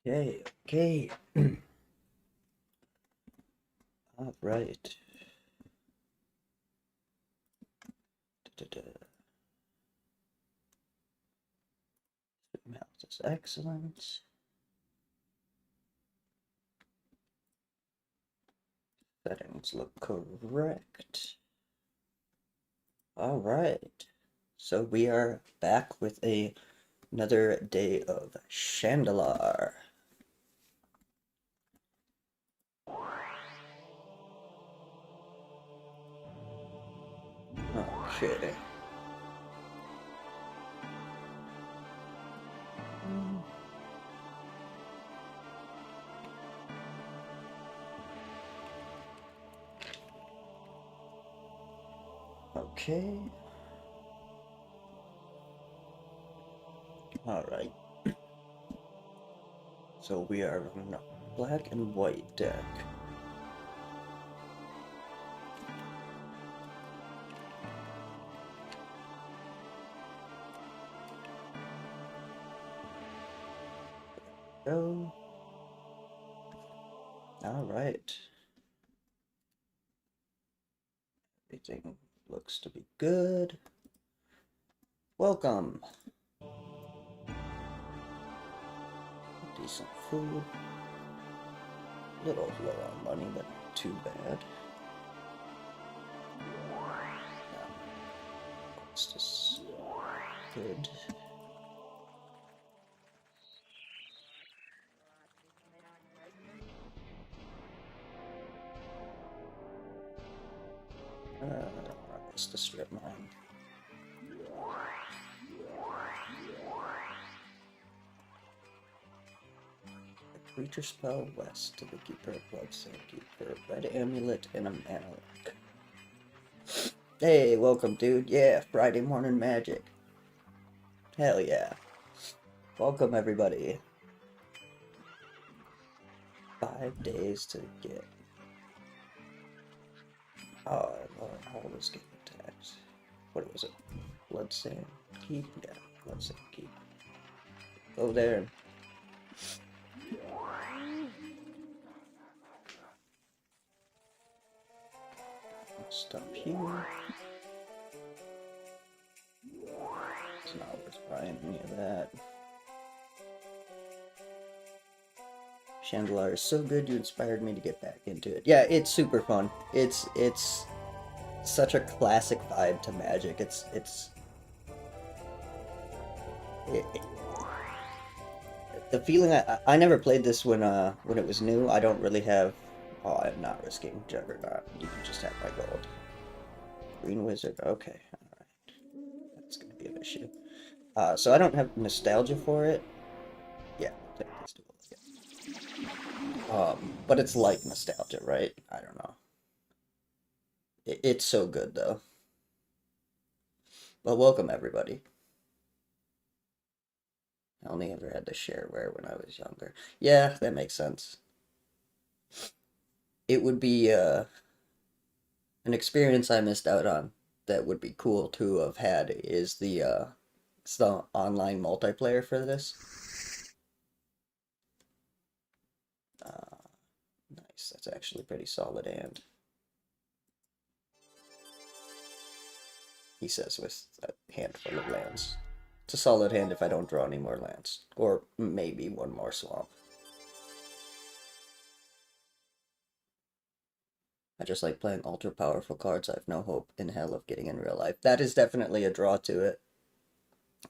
Okay, okay. All right. Da-da-da. Mouse is excellent. Settings look correct. All right. So we are back with another day of Shandalar. Okay. Okay. All right. So we are running a black and white deck. Go. All right. Everything looks to be good. Welcome. Decent food. Little low on money, but not too bad. It's just good. It's the strip mine. A creature spell west to the keeper of blood, keeper, red amulet, and a mana lock. Hey, welcome, dude. Yeah, Friday morning magic. Hell yeah. Welcome, everybody. 5 days to get. Oh, all this game attacks. What was it? Bloodsand Keep? Yeah, Bloodsand Keep. Go there. Stop here. It's not worth buying any of that. Shandalar is so good, you inspired me to get back into it. Yeah, it's super fun. It's such a classic vibe to Magic. It, the feeling I never played this when it was new. I don't really have. Oh, I'm not risking Juggernaut. You can just have my gold. Green Wizard. Okay, all right. That's gonna be an issue. So I don't have nostalgia for it. Yeah, I'll take this duel. But it's like nostalgia, right? I don't know. It's so good though. Well, welcome everybody. I only ever had the shareware when I was younger. Yeah, that makes sense. It would be an experience I missed out on that would be cool to have had is it's the online multiplayer for this. Uh, nice. That's actually pretty solid hand. He says with a handful of lands. It's a solid hand if I don't draw any more lands. Or maybe one more swamp. I just like playing ultra powerful cards I have no hope in hell of getting in real life. That is definitely a draw to it.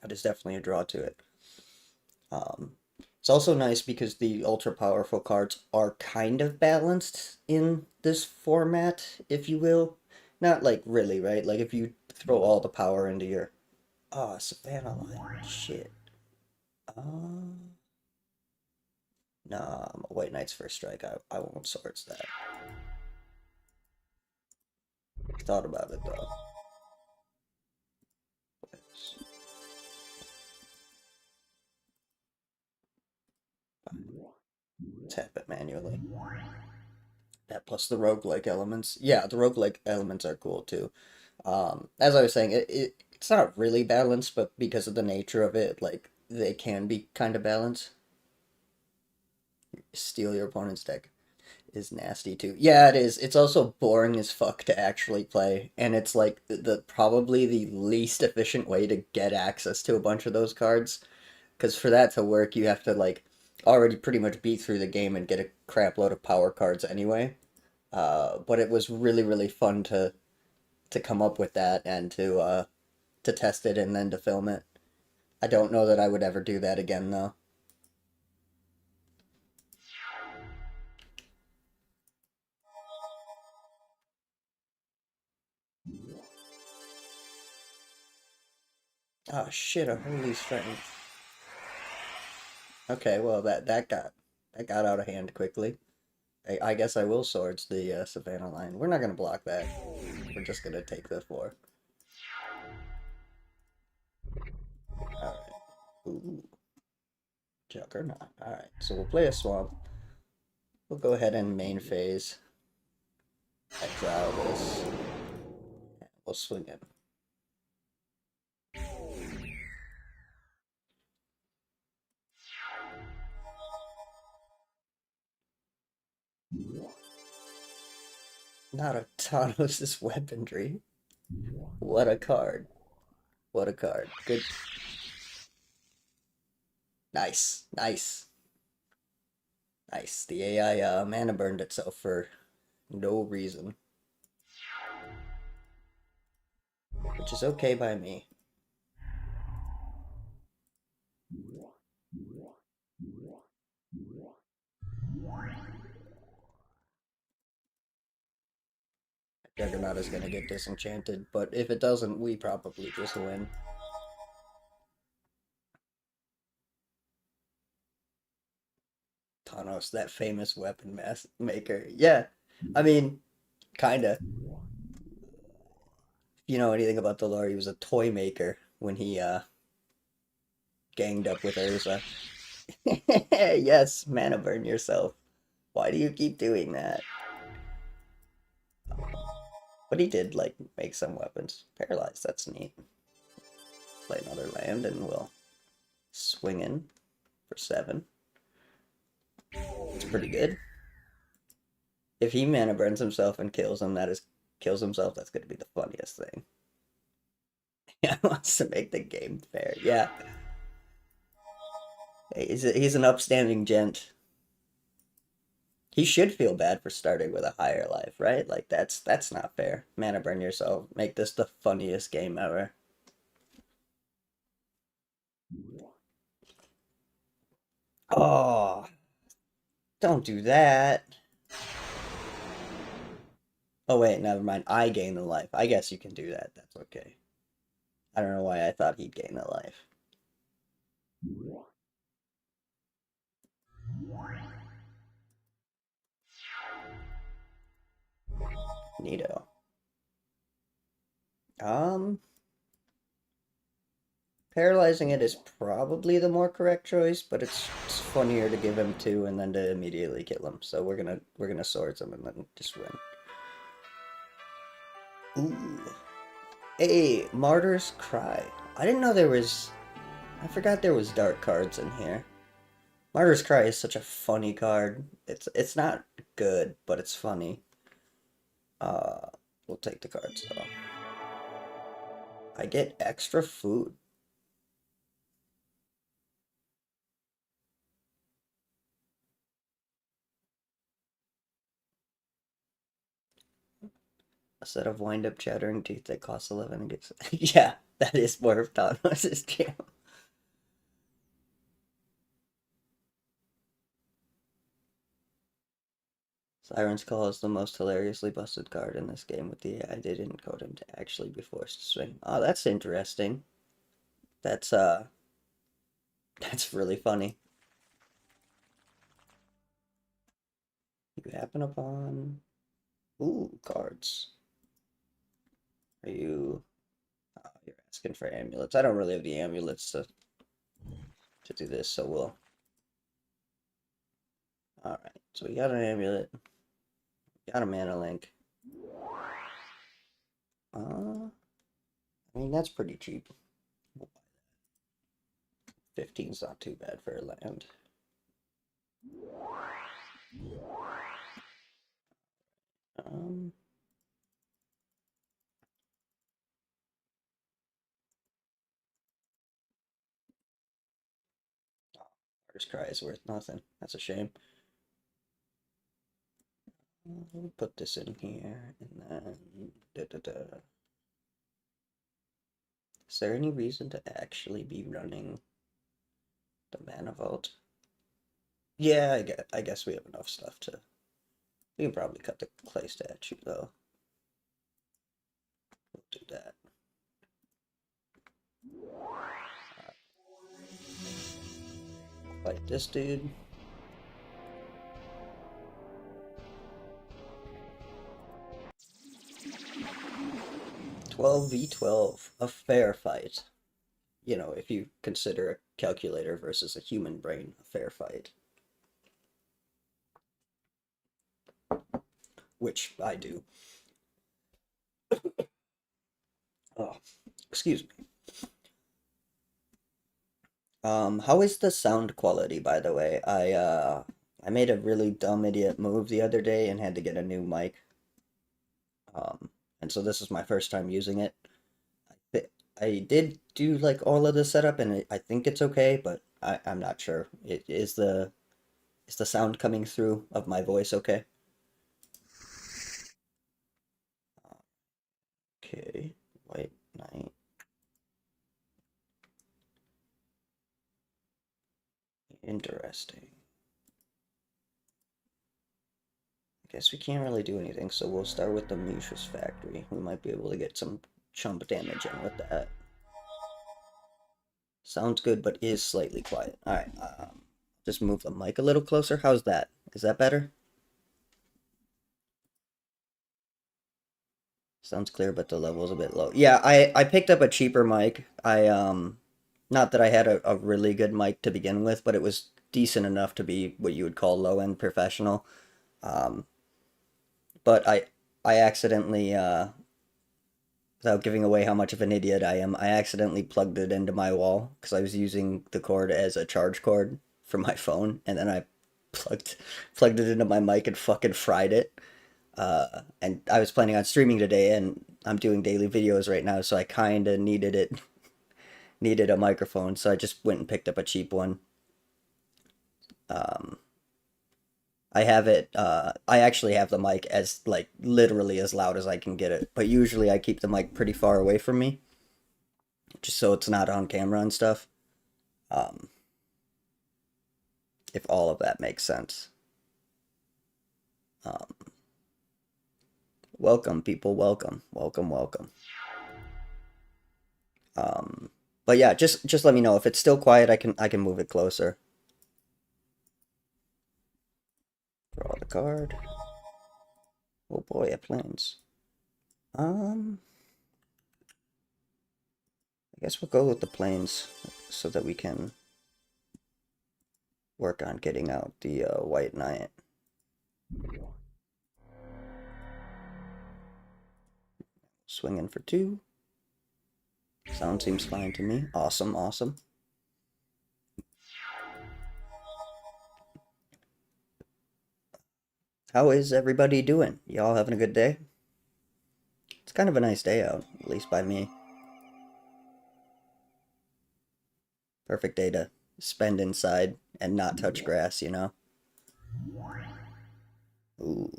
That is definitely a draw to it. It's also nice because the ultra powerful cards are kind of balanced in this format, if you will. Not like really, right? Like if you throw all the power into your Savannah line. Shit. Uh, nah, White Knight's first strike. I won't swords that. Thought about it though. Tap it manually. That plus the roguelike elements. Yeah, the roguelike elements are cool too. As I was saying, it's not really balanced, but because of the nature of it, like they can be kind of balanced. Steal your opponent's deck is nasty too. Yeah, it is. It's also boring as fuck to actually play, and it's like the probably the least efficient way to get access to a bunch of those cards. Because for that to work, you have to like already pretty much beat through the game and get a crap load of power cards anyway. But it was really really fun to come up with that and to test it and then to film it. I don't know that I would ever do that again though. Oh shit! A holy strength. Okay, well that got out of hand quickly. I guess I will swords the Savannah line. We're not gonna block that. We're just gonna take the 4. All right. Ooh, Juggernaut. All right. So we'll play a swamp. We'll go ahead and main phase. Exile this. We'll swing it. Not a Thanos' weaponry. What a card. What a card. Good. Nice. Nice. Nice. The AI mana burned itself for no reason. Which is okay by me. Juggernaut is gonna get disenchanted, but if it doesn't, we probably just win. Thanos, that famous weapon maker. Yeah, I mean, kinda. If you know anything about the lore, he was a toy maker when he ganged up with Urza. Yes, mana burn yourself. Why do you keep doing that? But he did like make some weapons. Paralyzed, that's neat. Play another land and we'll swing in for 7. It's pretty good. If he mana burns himself and kills him, kills himself, that's gonna be the funniest thing. Yeah, wants to make the game fair. Yeah. He's an upstanding gent. He should feel bad for starting with a higher life, right? Like that's not fair. Mana burn yourself. Make this the funniest game ever. Oh, don't do that. Oh wait, never mind. I gain the life. I guess you can do that. That's okay. I don't know why I thought he'd gain the life. Neato. Um, Paralyzing it is probably the more correct choice, but it's funnier to give him 2 and then to immediately kill him. So we're gonna swords him and then just win. Ooh. Hey, Martyr's Cry. I didn't know there was... I forgot there was dark cards in here. Martyr's Cry is such a funny card. It's not good, but it's funny. Uh, we'll take the cards though. I get extra food. A set of wind-up chattering teeth that costs 11 and gets... Yeah, that is more of Thanos' jam. Siren's Call is the most hilariously busted card in this game with the AI. They didn't code him to actually be forced to swing. Oh, that's interesting. That's that's really funny. You happen upon ooh, cards. Are you you're asking for amulets. I don't really have the amulets to do this, so we'll alright. So we got an amulet. Got a mana link. I mean that's pretty cheap. 15's not too bad for a land. Um, Artist Cry is worth nothing. That's a shame. We'll put this in here, and then Is there any reason to actually be running the Mana Vault? Yeah, I guess we have enough stuff to. We can probably cut the clay statue though. We'll do that. Fight this dude. 12v12, a fair fight. You know, if you consider a calculator versus a human brain a fair fight. Which I do. Oh, excuse me. How is the sound quality, by the way? I made a really dumb idiot move the other day and had to get a new mic. And so this is my first time using it. I did do like all of the setup and I think it's okay, but I'm not sure. Is the sound coming through of my voice okay? Okay, White Knight. Interesting. I guess we can't really do anything, so we'll start with the Mushus Factory. We might be able to get some chump damage in with that. Sounds good, but is slightly quiet. Alright, just move the mic a little closer. How's that? Is that better? Sounds clear, but the level's a bit low. Yeah, I picked up a cheaper mic. Not that I had a really good mic to begin with, but it was decent enough to be what you would call low-end professional. Um, but I accidentally, without giving away how much of an idiot I am, I accidentally plugged it into my wall because I was using the cord as a charge cord for my phone, and then I plugged it into my mic and fucking fried it. And I was planning on streaming today, and I'm doing daily videos right now, so I kind of needed a microphone, so I just went and picked up a cheap one. Um, I have it. I actually have the mic as like literally as loud as I can get it, but usually I keep the mic pretty far away from me, just so it's not on camera and stuff. Um, if all of that makes sense. Um, Welcome, people. Welcome, welcome, welcome. Um, but yeah, just let me know if it's still quiet. I can move it closer. Draw the card. Oh boy, a plains. I guess we'll go with the plains so that we can work on getting out the White Knight. Swing in for 2. Sound seems fine to me. Awesome, awesome. How is everybody doing? Y'all having a good day? It's kind of a nice day out, at least by me. Perfect day to spend inside and not touch grass, you know? Ooh.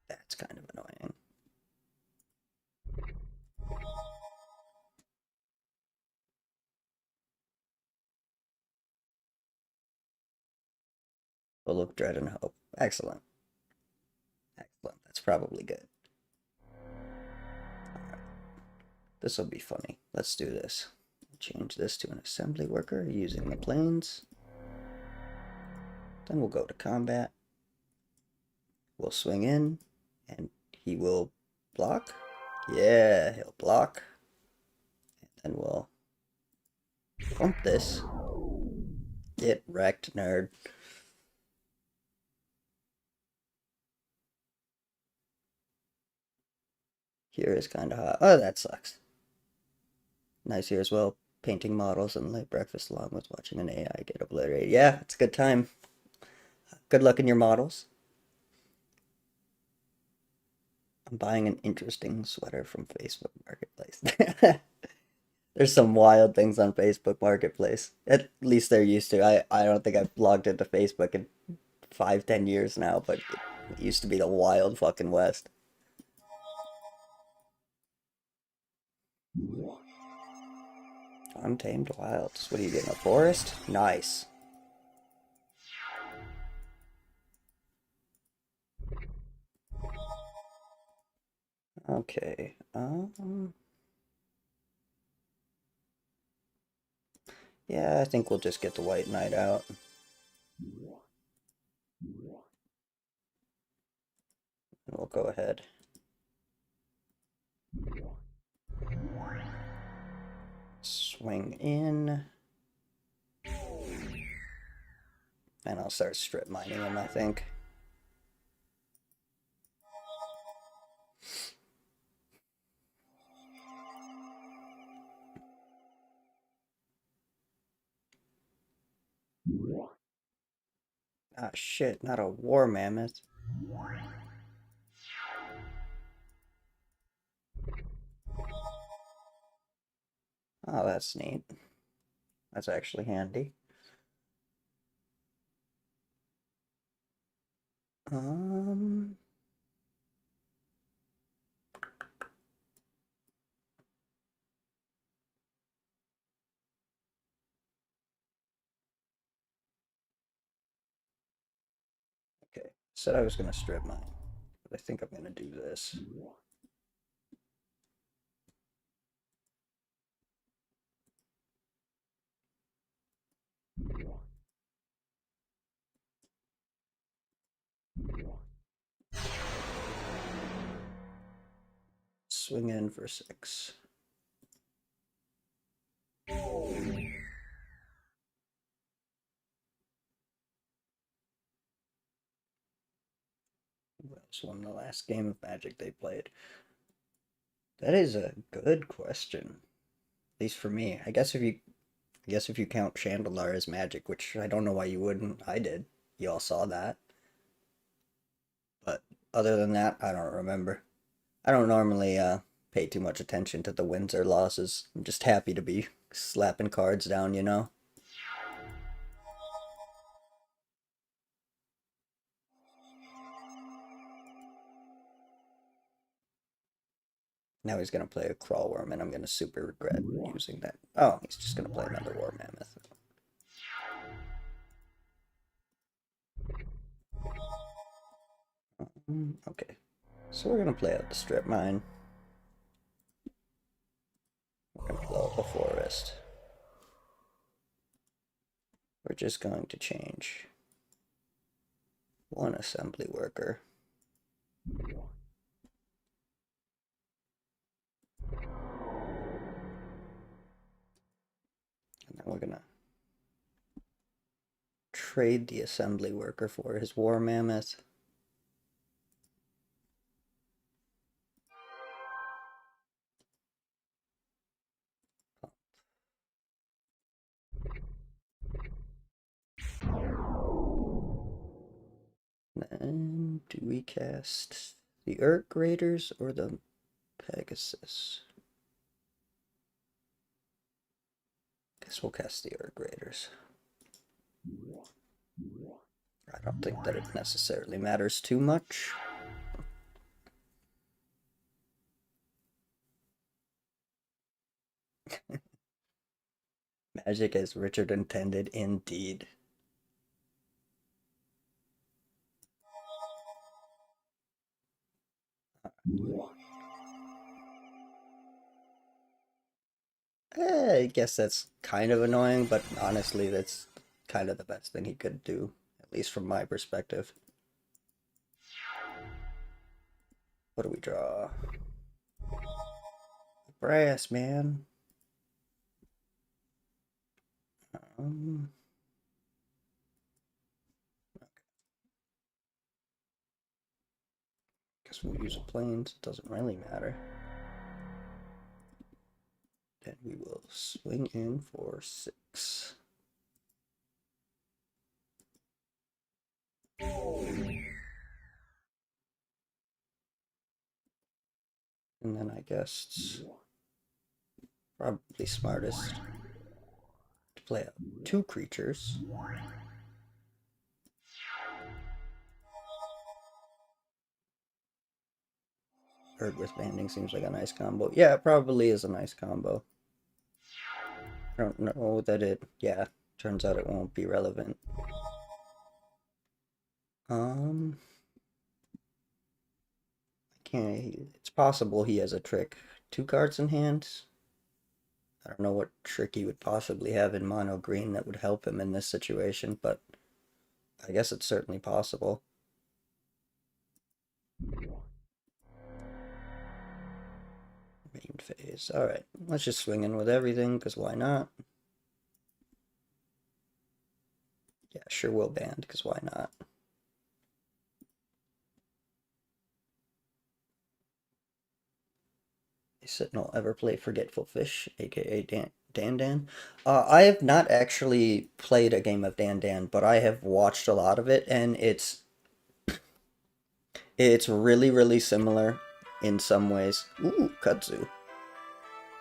That's kind of annoying. Full of dread and hope. Excellent. Excellent. That's probably good. This will be funny. Let's do this. Change this to an assembly worker using the planes. Then we'll go to combat. We'll swing in, and he will block. Yeah, he'll block. And then we'll pump this. Get wrecked, nerd. Here is kind of hot. Oh, that sucks. Nice here as well. painting models and late breakfast along with watching an AI get obliterated. Yeah, it's a good time. Good luck in your models. I'm buying an interesting sweater from Facebook Marketplace. There's some wild things on Facebook Marketplace. At least they're used to. I don't think I've logged into Facebook in 5, 10 years now, but it used to be the wild fucking west. Untamed wilds. What are you getting? A forest? Nice. Okay. Yeah, I think we'll just get the White Knight out. And we'll go ahead. Swing in. And I'll start strip mining him, I think. Ah, shit, not a war mammoth. Oh, that's neat. That's actually handy. Um, okay. Said I was gonna strip mine, but I think I'm gonna do this. Swing in for 6. Who else won the last game of Magic they played? That is a good question. At least for me. I guess if you count Shandalar as Magic, which I don't know why you wouldn't. I did. You all saw that. But other than that, I don't remember. I don't normally pay too much attention to the wins or losses. I'm just happy to be slapping cards down, you know? Now he's gonna play a Crawlworm, and I'm gonna super regret using that. Oh, he's just gonna play another War Mammoth. Okay, so we're gonna play out the strip mine. We're gonna blow up a forest. We're just going to change one assembly worker. And then we're gonna trade the assembly worker for his War Mammoth. Then do we cast the Urk Raiders or the Pegasus? Guess we'll cast the Urk Raiders. I don't think that it necessarily matters too much. Magic as Richard intended, indeed. I guess that's kind of annoying, but honestly, that's kind of the best thing he could do, at least from my perspective. What do we draw? Brass, man. Um, guess we'll use a planes. It doesn't really matter. Then We will swing in for 6. And then I guess it's probably smartest to play out 2 creatures. Bird with banding seems like a nice combo. Yeah, it probably is a nice combo. I don't know that it, yeah, turns out it won't be relevant. I can't, it's possible he has a trick. 2 cards in hand? I don't know what trick he would possibly have in mono green that would help him in this situation, but I guess it's certainly possible. Main phase. Alright, let's just swing in with everything, because why not? Yeah, sure will band, because why not? Sentinel ever play Forgetful Fish, aka Dan Dan? I have not actually played a game of Dan Dan, but I have watched a lot of it, and it's really, really similar in some ways. Ooh, Kudzu.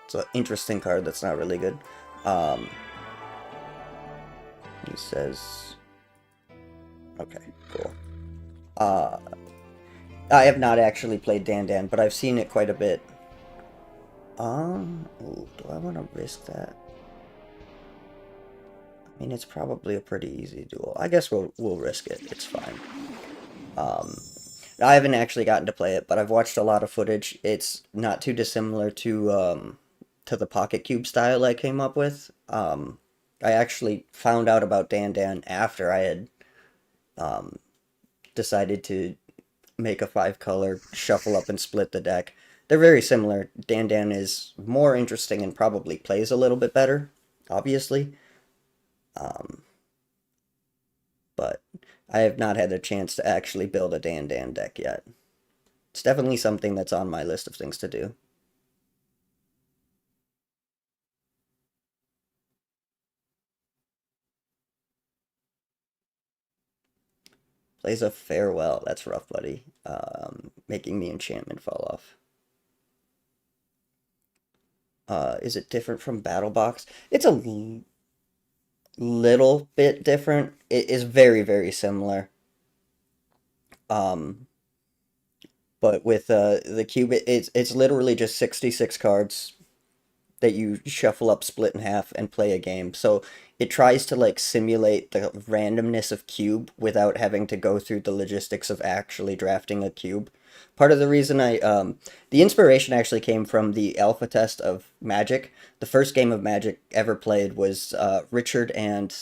It's an interesting card that's not really good. Um, he says, okay, cool. Uh, I have not actually played Dan Dan, but I've seen it quite a bit. Ooh, do I want to risk that? I mean, it's probably a pretty easy duel. I guess we'll risk it. It's fine. I haven't actually gotten to play it, but I've watched a lot of footage. It's not too dissimilar to the Pocket Cube style I came up with. I actually found out about Dan Dan after I had decided to make a 5-color, shuffle up and split the deck. They're very similar. Dan Dan is more interesting and probably plays a little bit better, obviously. But I have not had a chance to actually build a Dan Dan deck yet. It's definitely something that's on my list of things to do. Plays a farewell. That's rough, buddy. Making the enchantment fall off. Is it different from Battle Box? It's a little bit different. It is very, very similar. Um, but with the cube, it's literally just 66 cards that you shuffle up, split in half, and play a game. So it tries to like simulate the randomness of cube without having to go through the logistics of actually drafting a cube. Part of the reason the inspiration actually came from the alpha test of Magic. The first game of Magic ever played was Richard and,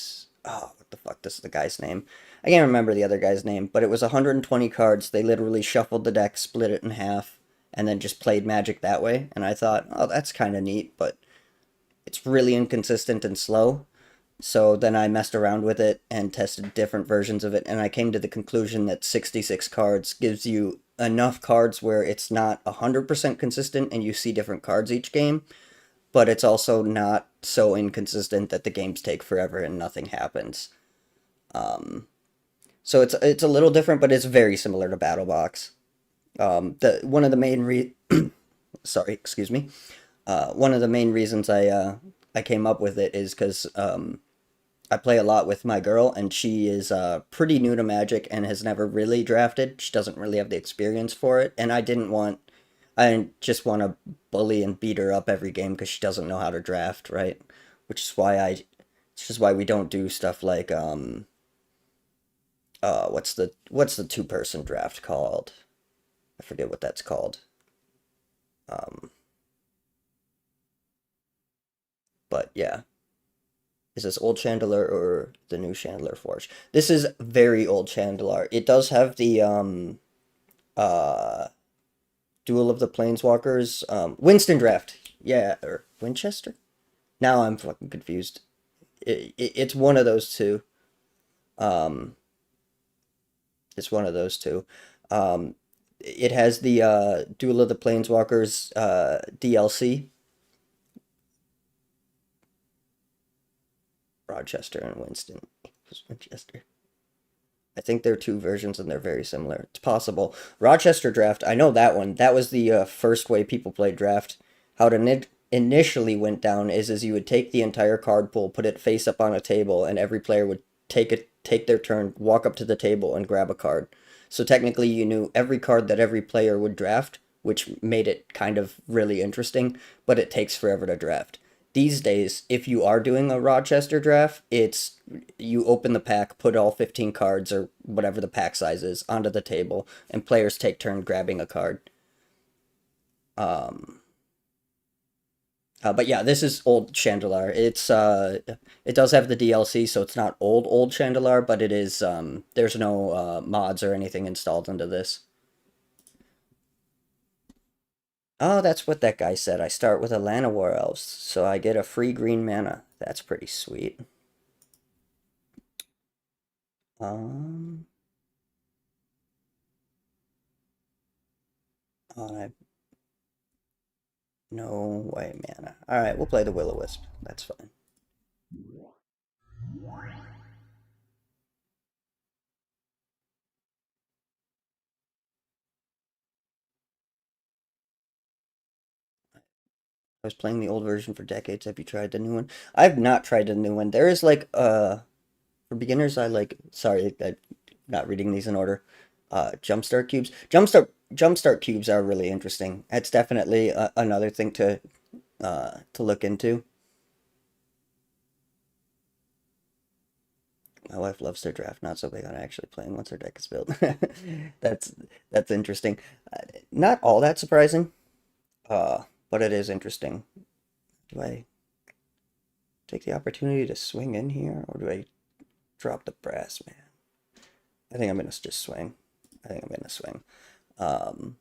oh, what the fuck, this is the guy's name. I can't remember the other guy's name, but it was 120 cards. They literally shuffled the deck, split it in half, and then just played Magic that way. And I thought, oh, that's kind of neat, but it's really inconsistent and slow. So then I messed around with it and tested different versions of it, and I came to the conclusion that 66 cards gives you enough cards where it's not 100% consistent and you see different cards each game, but it's also not so inconsistent that the games take forever and nothing happens. So it's a little different, but it's very similar to Battle Box. The one of the main sorry, excuse me. One of the main reasons I came up with it is because I play a lot with my girl, and she is pretty new to Magic and has never really drafted. She doesn't really have the experience for it, and I didn't just want to bully and beat her up every game because she doesn't know how to draft, right? Which is why it's just why we don't do stuff like what's the 2-person draft called? I forget what that's called. Um, but yeah. Is this old Chandelier or the new Chandelier Forge? This is very old Chandelier. It does have the uh Duel of the Planeswalkers, Winston Draft. Yeah, or Winchester? Now I'm fucking confused. It's one of those two. Um it's one of those two. It has the Duel of the Planeswalkers DLC. Rochester and Winston equals Winchester. I think there are two versions and they're very similar. It's possible. Rochester Draft, I know that one. That was the first way people played Draft. How it initially went down is you would take the entire card pool, put it face up on a table, and every player would take their turn, walk up to the table, and grab a card. So technically, you knew every card that every player would draft, which made it kind of really interesting, but it takes forever to draft. These days, if you are doing a Rochester draft, it's you open the pack, put all 15 cards or whatever the pack size is onto the table, and players take turn grabbing a card. Um, but yeah, this is old Shandalar. It does have the DLC, so it's not old Shandalar, but it is there's no mods or anything installed into this. Oh, that's what that guy said. I start with a Llanowar Elves, so I get a free green mana. That's pretty sweet. Um, oh, I no way mana. All right, we'll play the Will-O-Wisp. That's fine. I was playing the old version for decades. Have you tried the new one? I've not tried the new one. There is like for beginners, I like. Sorry, I'm not reading these in order. Jumpstart cubes. Jumpstart cubes are really interesting. That's definitely another thing to look into. My wife loves their draft. Not so big on actually playing once her deck is built. That's that's interesting. Not all that surprising. But it is interesting. Do I take the opportunity to swing in here, or do I drop the brass, man? I think I'm gonna just swing. I think I'm gonna swing. Um,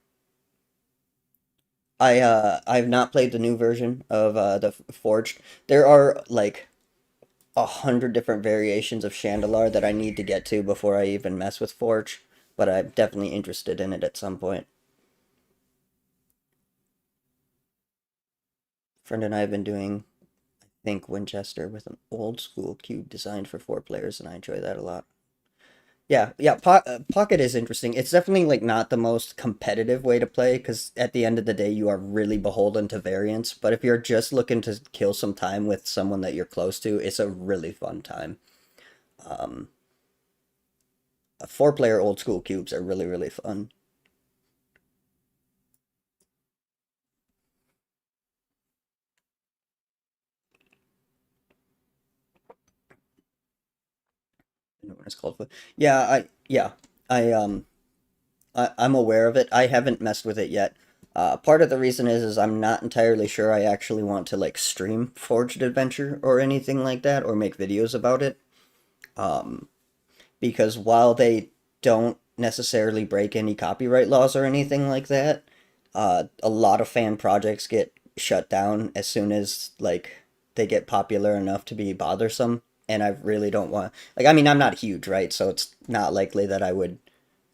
I've not played the new version of the Forged. There are like 100 different variations of Shandalar that I need to get to before I even mess with Forge, but I'm definitely interested in it at some point. Friend and I have been doing, I think, Winchester with an old school cube designed for 4 players, and I enjoy that a lot. Yeah, yeah, Pocket is interesting. It's definitely like not the most competitive way to play because at the end of the day you are really beholden to variance. But if you're just looking to kill some time with someone that you're close to, it's a really fun time. Um, 4 player old school cubes are really fun. I know what it's called. But yeah, I I'm aware of it. I haven't messed with it yet. Part of the reason is I'm not entirely sure I actually want to like stream Forged Adventure or anything like that or make videos about it. Um, because while they don't necessarily break any copyright laws or anything like that, a lot of fan projects get shut down as soon as like they get popular enough to be bothersome. And I really don't want like I mean I'm not huge, right? So it's not likely that I would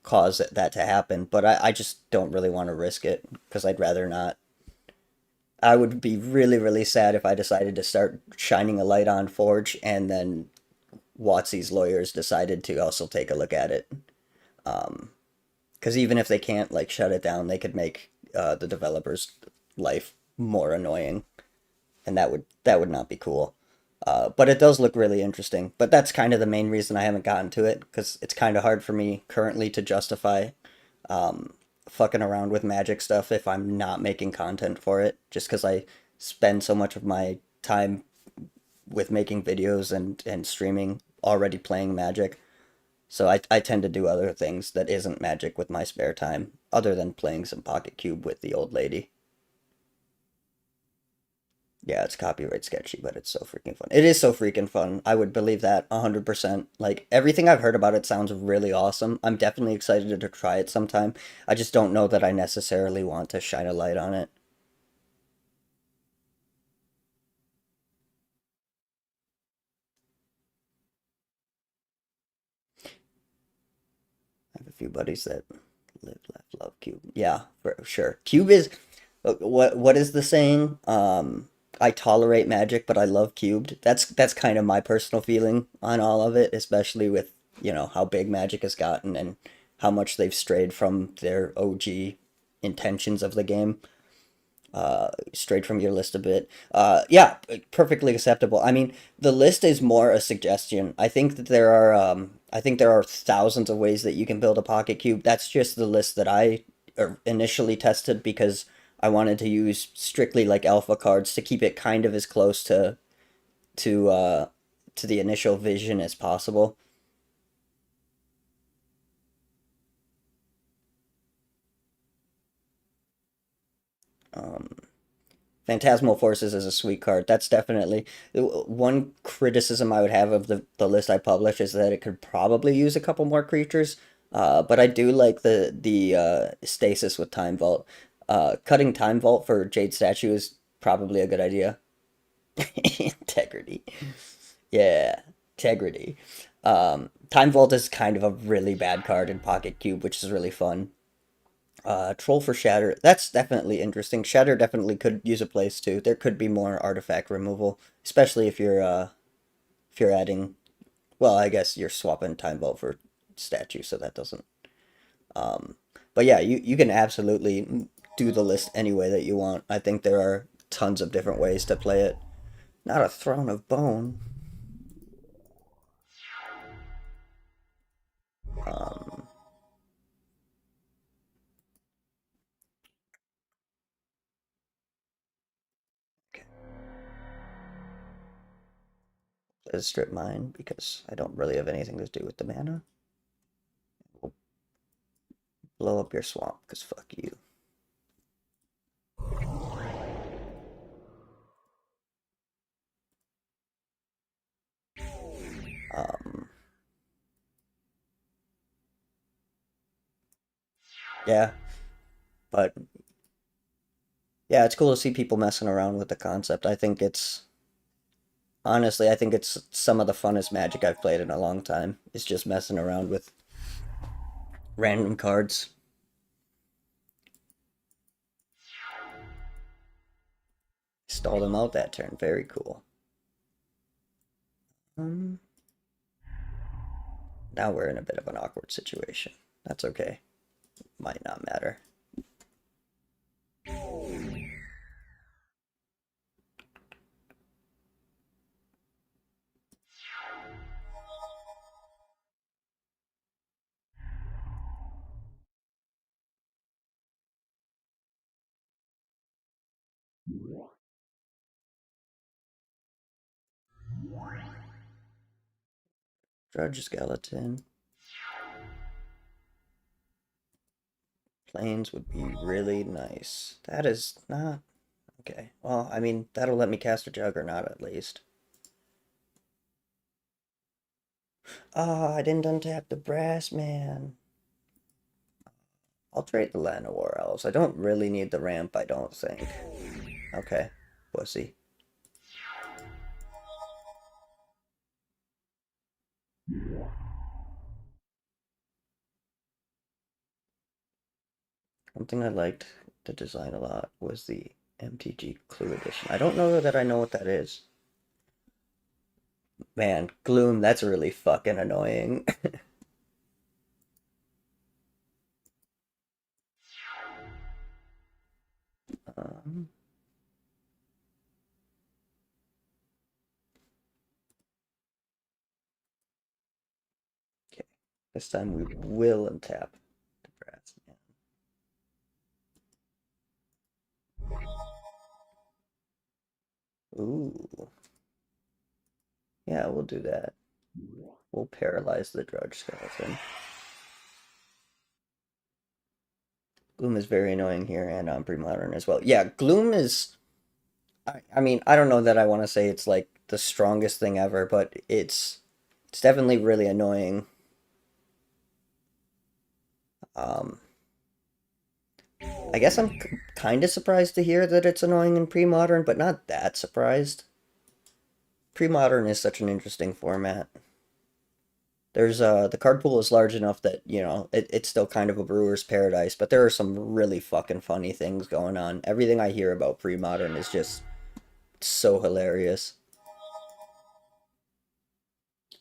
cause that to happen, but I just don't really want to risk it because I'd rather not. I would be really sad if I decided to start shining a light on Forge and then WotC's lawyers decided to also take a look at it. Um, because even if they can't like shut it down, they could make the developer's life more annoying, and that would not be cool. But it does look really interesting. But that's kind of the main reason I haven't gotten to it because it's kind of hard for me currently to justify um, fucking around with magic stuff if I'm not making content for it. Just because I spend so much of my time with making videos and streaming already playing magic. So I tend to do other things that isn't magic with my spare time, other than playing some Pocket Cube with the old lady. Yeah, it's copyright sketchy, but it's so freaking fun. It is so freaking fun. I would believe that 100%. Like, everything I've heard about it sounds really awesome. I'm definitely excited to try it sometime. I just don't know that I necessarily want to shine a light on it. I have a few buddies that live, laugh, love Cube. Yeah, for sure. Cube is what is the saying? I tolerate Magic, but I love Cubed. That's kind of my personal feeling on all of it, especially with, how big Magic has gotten and how much they've strayed from their OG intentions of the game. Strayed from your list a bit. Yeah, perfectly acceptable. I mean, the list is more a suggestion. I think there are thousands of ways that you can build a pocket cube. That's just the list that I initially tested because I wanted to use strictly like alpha cards to keep it kind of as close to uh to the initial vision as possible. Um, Phantasmal Forces is a sweet card. That's definitely one criticism I would have of the list I published is that it could probably use a couple more creatures. But I do like the stasis with Time Vault. Cutting Time Vault for Jade Statue is probably a good idea. Integrity. Yeah, integrity. Time Vault is kind of a really bad card in Pocket Cube, which is really fun. Troll for Shatter. That's definitely interesting. Shatter definitely could use a place too. There could be more artifact removal, especially if you're adding. Well, I guess you're swapping Time Vault for statue, so that doesn't. Um, but yeah, you can absolutely do the list any way that you want. I think there are tons of different ways to play it. Not a Throne of Bone. Um, okay. Let's strip mine because I don't really have anything to do with the mana. We'll blow up your swamp because fuck you. Um, yeah, but yeah, it's cool to see people messing around with the concept. I think it's some of the funnest Magic I've played in a long time. It's just messing around with random cards. Stalled him out that turn. Very cool. Um, Now we're in a bit of an awkward situation. That's okay. Might not matter. Drudge Skeleton. Planes would be really nice. That is not... Okay. Well, I mean, that'll let me cast a Juggernaut at least. Ah, I didn't untap the Brass Man. I'll trade the Land of War Elves. I don't really need the ramp, I don't think. Okay. Pussy. One thing I liked the design a lot was the MTG Clue Edition. I don't know that I know what that is. Man, Gloom, that's really fucking annoying. um, okay. This time we will untap the Brass Man. Ooh. Yeah, we'll do that. We'll paralyze the Drudge Skeleton. Gloom is very annoying here and on pre-modern as well. Yeah, Gloom is... I mean, I don't know that I want to say it's like the strongest thing ever, but it's definitely really annoying. Um, I guess I'm kind of surprised to hear that it's annoying in pre-modern, but not that surprised. Pre-modern is such an interesting format. There's the card pool is large enough that, it's still kind of a brewer's paradise, but there are some really fucking funny things going on. Everything I hear about pre-modern is just So hilarious.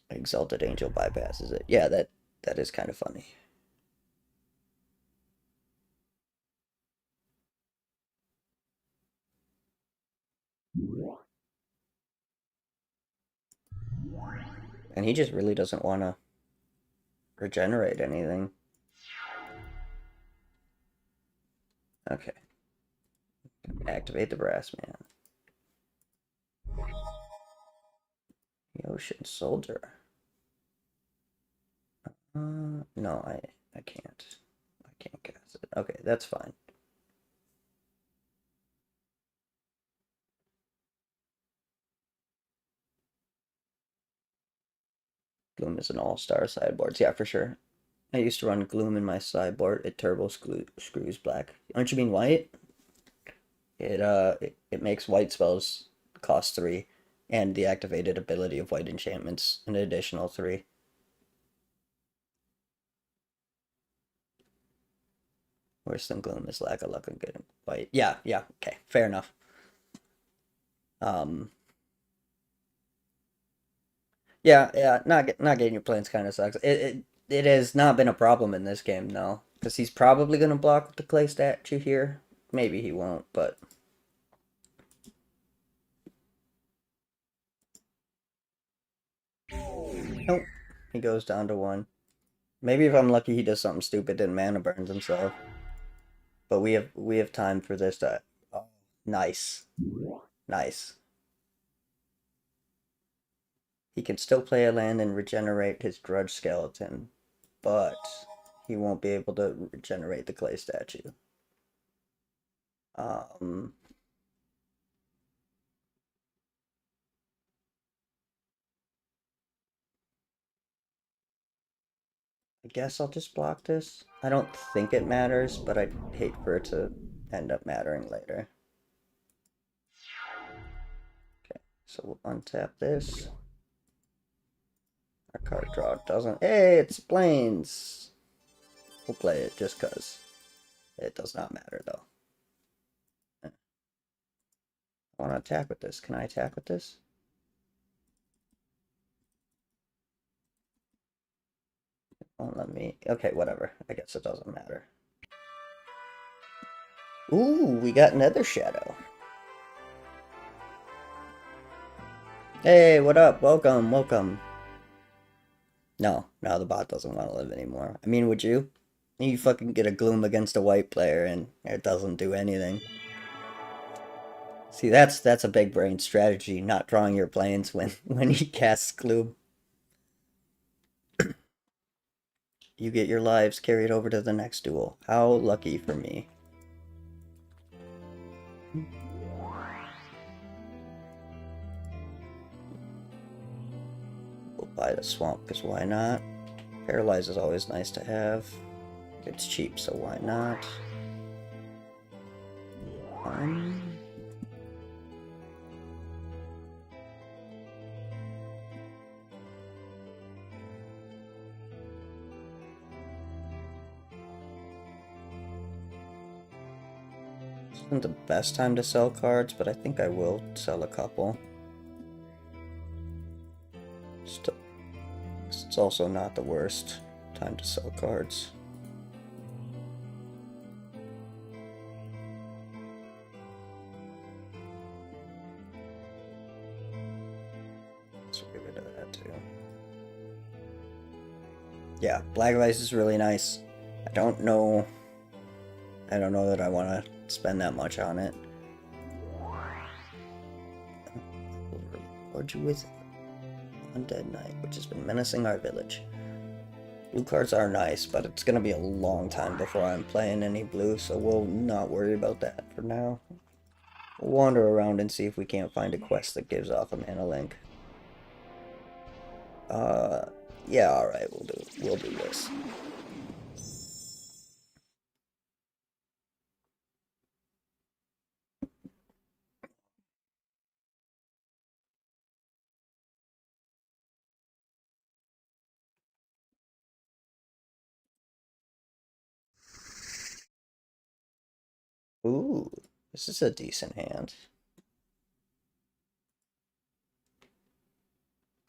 Exalted Angel bypasses it. Yeah, that is kind of funny. And he just really doesn't want to regenerate anything. Okay. Activate the brass man. The Ocean Soldier. No, I can't. I can't cast it. Okay, that's fine. Gloom is an all-star sideboards. Yeah, for sure. I used to run Gloom in my sideboard. It turbo screws black. Aren't you mean white? It makes white spells cost 3, and the activated ability of white enchantments an additional 3. Worse than Gloom is lack of luck and good white. Yeah, yeah, okay, fair enough. Um, yeah, yeah, not getting your plans kind of sucks. It has not been a problem in this game, though, because he's probably gonna block with the clay statue here. Maybe he won't, but nope. He goes down to 1. Maybe if I'm lucky, he does something stupid and mana burns himself. But we have time for this to. Oh, nice, nice. He can still play a land and regenerate his Grudge Skeleton, but he won't be able to regenerate the clay statue. Um, I guess I'll just block this. I don't think it matters, but I'd hate for it to end up mattering later. Okay, so we'll untap this. Our card draw doesn't. Hey, it's Plains! We'll play it just because. It does not matter, though. I want to attack with this. Can I attack with this? Won't let me. Okay, whatever. I guess it doesn't matter. Ooh, we got Nether Shadow. Hey, what up? Welcome, welcome. No, no, the bot doesn't want to live anymore. I mean, would you? You fucking get a Gloom against a white player and it doesn't do anything. See, that's a big brain strategy, not drawing your planes when he casts Gloom. You get your lives carried over to the next duel. How lucky for me. We'll buy the swamp, because why not? Paralyze is always nice to have. It's cheap, so why not? Um... This isn't the best time to sell cards, but I think I will sell a couple. It's also not the worst time to sell cards. Let's get rid of that too. Yeah, Black Vice is really nice. I don't know that I want to spend that much on it. Overlord you with Undead Knight, which has been menacing our village. Blue cards are nice, but it's going to be a long time before I'm playing any blue, so we'll not worry about that for now. We'll wander around and see if we can't find a quest that gives off a mana link. Yeah, alright, we'll do this. Ooh, this is a decent hand.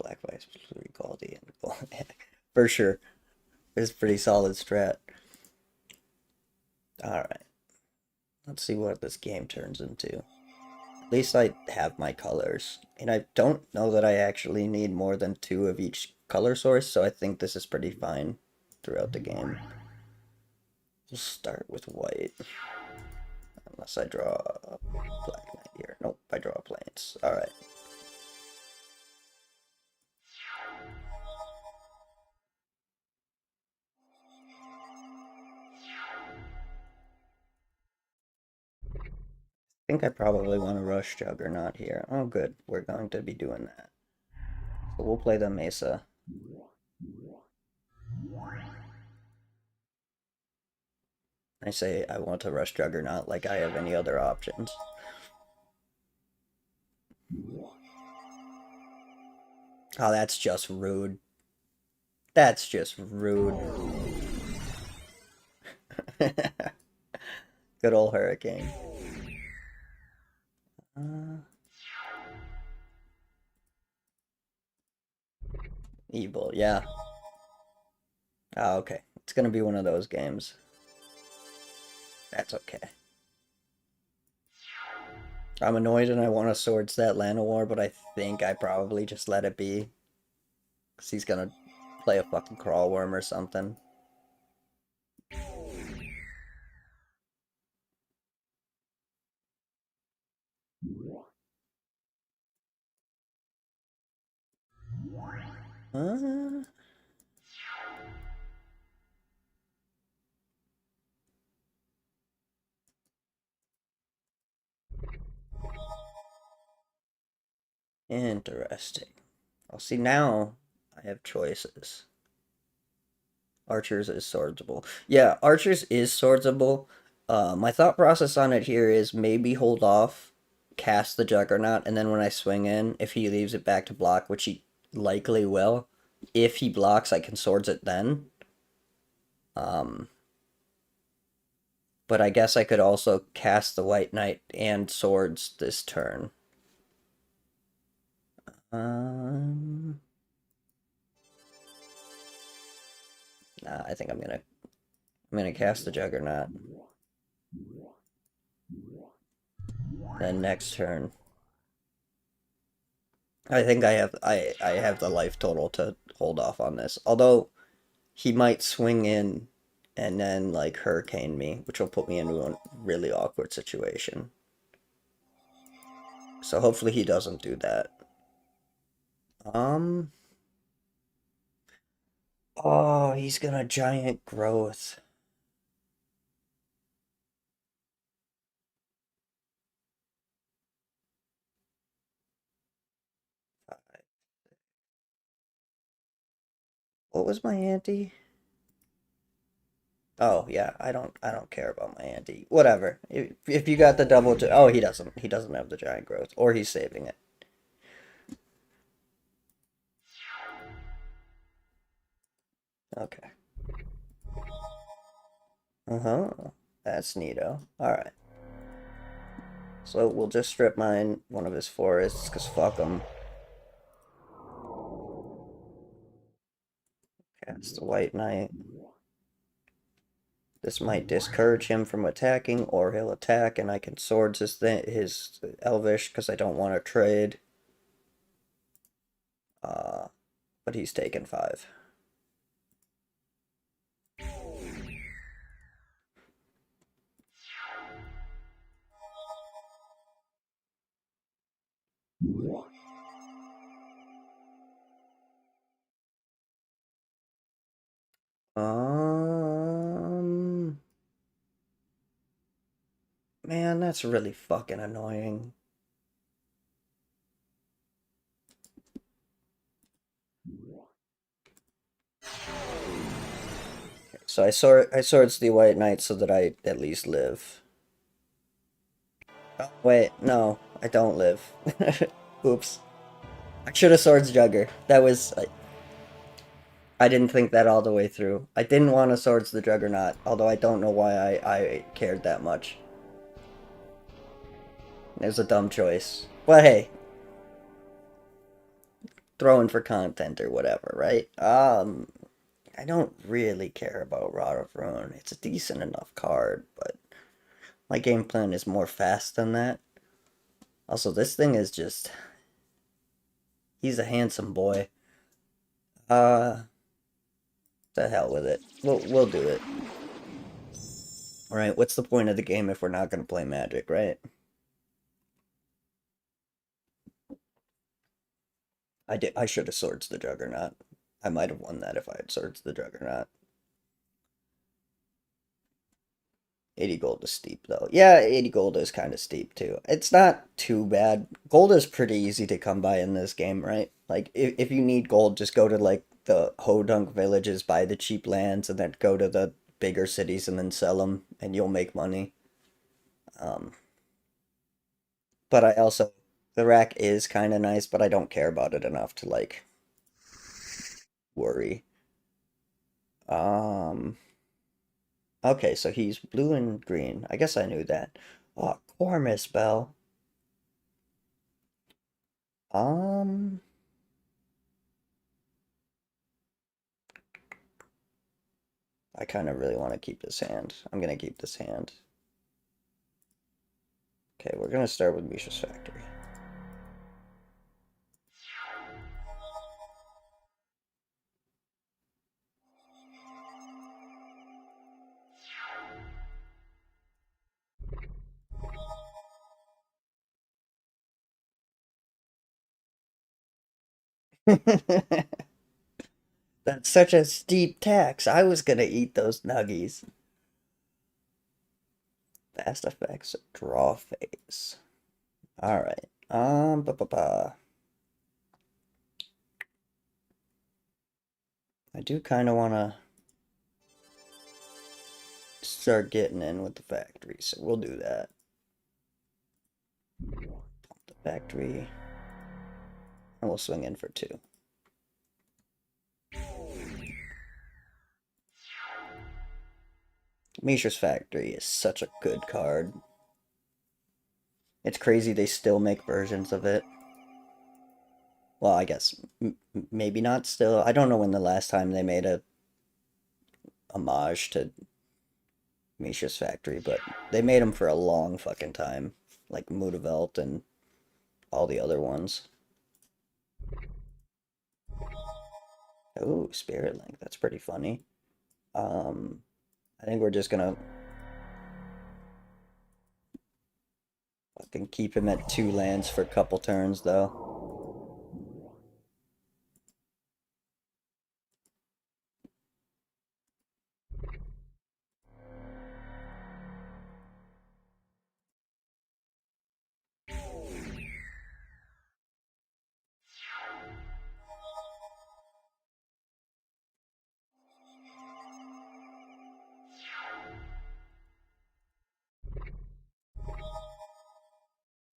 black vice, 3 Goldie, and gold. For sure. It's pretty solid strat. Alright. Let's see what this game turns into. At least I have my colors. And I don't know that I actually need more than 2 of each color source, so I think this is pretty fine throughout the game. We'll start with white. Unless I draw a black knight here. Nope, I draw plains. Alright. I think I probably want to rush Juggernaut here. Oh good, we're going to be doing that. So we'll play the Mesa. I say I want to rush Juggernaut like I have any other options. Oh, that's just rude. That's just rude. Good old Hurricane. Evil, yeah. Oh, okay. It's gonna be one of those games. That's okay. I'm annoyed and I want to swords that Llanowar, but I think I probably just let it be. Because he's gonna play a fucking crawl worm or something. Interesting. I'll see now I have choices. Archers is swordsable. Yeah, Archers is swordsable. My thought process on it here is maybe hold off, cast the Juggernaut, and then when I swing in, if he leaves it back to block, which he likely will, if he blocks, I can swords it then. But I guess I could also cast the White Knight and swords this turn. Nah, I think I'm gonna cast the Juggernaut. Then next turn, I think I have the life total to hold off on this. Although he might swing in and then like hurricane me, which will put me into a really awkward situation. So hopefully he doesn't do that. Oh, he's gonna giant growth. What was my ante? Oh yeah, I don't care about my ante. Whatever. If you got the double, oh he doesn't have the giant growth, or he's saving it. Okay. Uh-huh. That's neato. Alright. So we'll just strip mine one of his forests, because fuck him. Cast the White Knight. This might discourage him from attacking, or he'll attack and I can swords his Elvish, because I don't want to trade. But he's taken 5. Man, that's really fucking annoying. So I swords the White Knight so that I at least live. Oh, wait, no, I don't live. Oops. I should have swords Jugger. That was... I didn't think that all the way through. I didn't want to swords the Juggernaut, although I don't know why I cared that much. It was a dumb choice. But hey. throwing for content or whatever, right? I don't really care about Rod of Ruin. It's a decent enough card, but my game plan is more fast than that. Also, this thing is just, he's a handsome boy. The hell with it. We'll do it. Alright, what's the point of the game if we're not gonna play Magic, right? I should have Swords the Juggernaut. I might have won that if I had Swords the Juggernaut. 80 gold is steep though. Yeah, 80 gold is kind of steep too. It's not too bad. Gold is pretty easy to come by in this game, right? Like if you need gold, just go to like the Hodunk villages, buy the cheap lands, and then go to the bigger cities and then sell them, and you'll make money. Um, but I also the rack is kind of nice, but I don't care about it enough to like worry. Um, okay, so he's blue and green. I guess I knew that. Oh, Cormus Bell. Um, I kind of really want to keep this hand. I'm gonna keep this hand. Okay, we're gonna start with Misha's Factory. That's such a steep tax. I was gonna eat those nuggies. Fast effects, draw phase. All right. Ba ba ba. I do kind of want to start getting in with the factory, so we'll do that. The factory, and we'll swing in for 2. Misha's Factory is such a good card. It's crazy they still make versions of it. Well, I guess maybe not still. I don't know when the last time they made a homage to Misha's Factory, but they made them for a long fucking time, like Mutavelt and all the other ones. Oh, Spirit Link, that's pretty funny. Um, I think we're just gonna fucking keep him at 2 lands for a couple turns, though.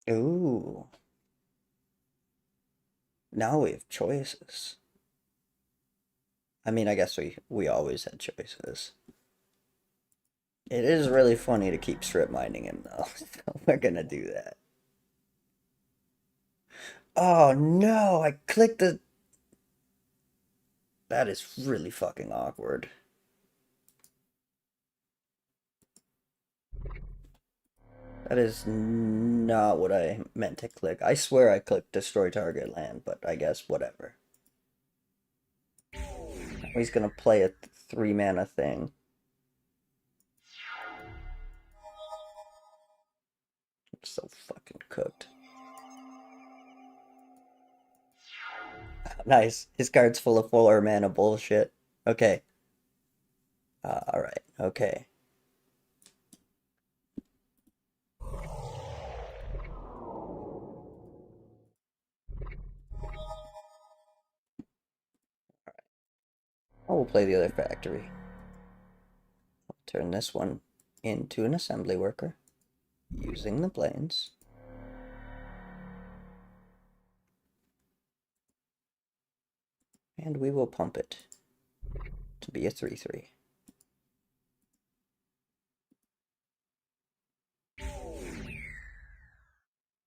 Ooh, now we have choices. I mean, I guess we always had choices. It is really funny to keep strip mining him, though. So we're gonna do that. Oh no, I clicked the... That is really fucking awkward. That is not what I meant to click. I swear I clicked destroy target land, but I guess whatever. He's gonna play a 3-mana thing. I'm so fucking cooked. Nice. His card's full of 4-mana bullshit. Okay. Alright. Okay. Oh, we'll play the other factory. I'll turn this one into an assembly worker using the planes. And we will pump it to be a 3/3.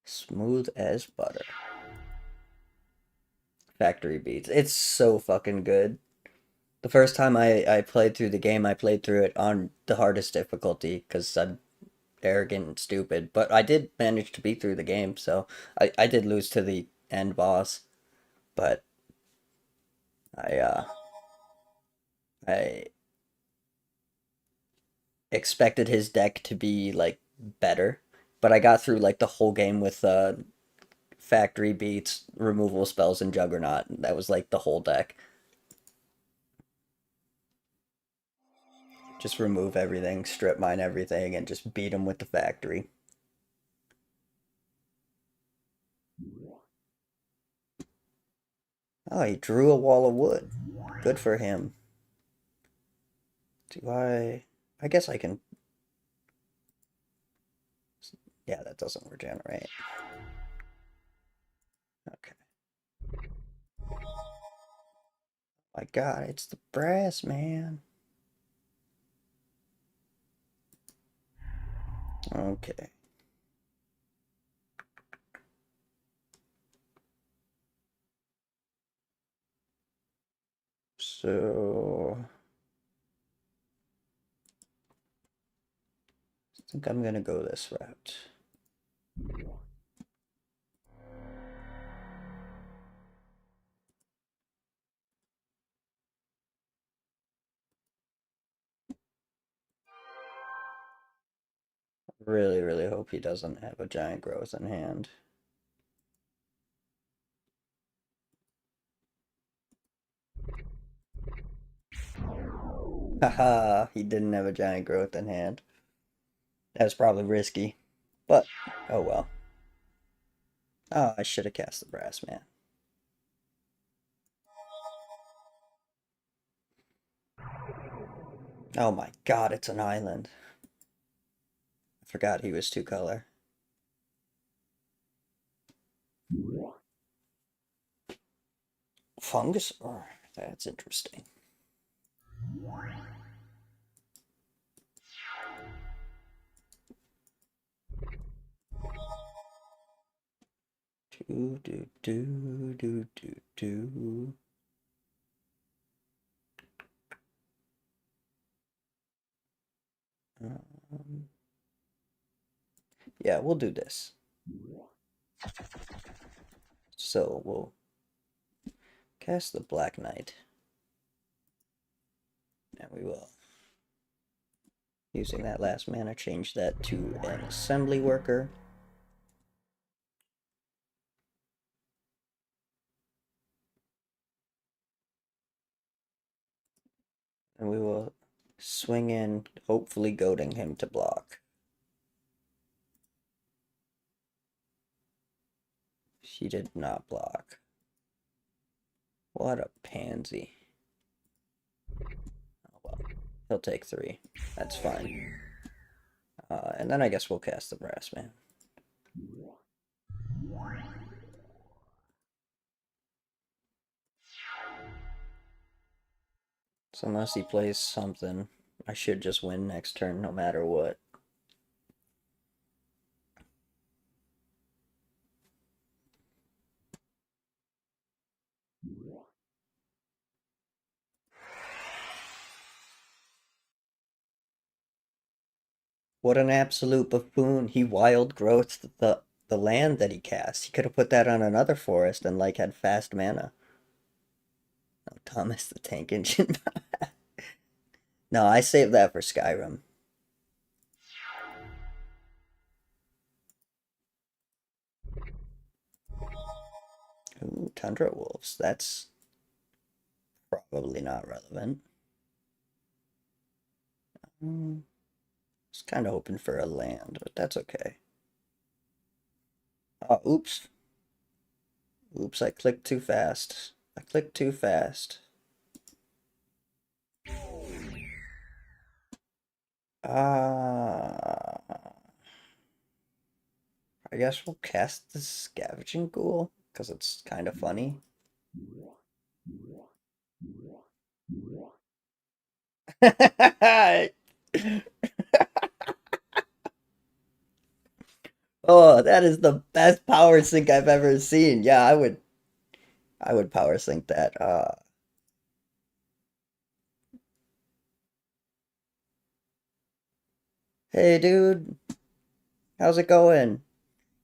Smooth as butter. Factory Beats. It's so fucking good. The first time I played through the game, I played through it on the hardest difficulty because I'm arrogant and stupid. But I did manage to beat through the game, so I did lose to the end boss. But I I expected his deck to be like better, but I got through like the whole game with Factory Beats, removal spells, and Juggernaut. That was like the whole deck. Just remove everything, strip mine everything, and just beat him with the factory. Oh, he drew a wall of wood. Good for him. Do I... I guess I can... Yeah, that doesn't regenerate. Okay. My god, it's the brass, man. Okay. So... I think I'm gonna go this route. Really, really hope he doesn't have a giant growth in hand. Haha, he didn't have a giant growth in hand. That was probably risky. But, oh well. Oh, I should have cast the brass man. Oh my god, it's an island. I forgot he was two color. Fungus? Oh, that's interesting. Do, do, do, do, do, do. Um, yeah, we'll do this. So we'll cast the Black Knight. And we will, using that last mana, change that to an assembly worker. And we will swing in, hopefully goading him to block. She did not block. What a pansy. Oh well, he'll take 3. That's fine. And then I guess we'll cast the Brass Man. So unless he plays something, I should just win next turn no matter what. What an absolute buffoon. He wild growth the land that he cast. He could have put that on another forest and like had fast mana. Oh, Thomas the Tank Engine. No, I saved that for Skyrim. Ooh, Tundra Wolves. That's probably not relevant. I was kind of hoping for a land, but that's okay. Oh, oops. Oops, I clicked too fast. I clicked too fast. I guess we'll cast the Scavenging Ghoul, because it's kind of funny. Oh, that is the best power sync I've ever seen. Yeah, I would I would power sync that. Hey dude, how's it going?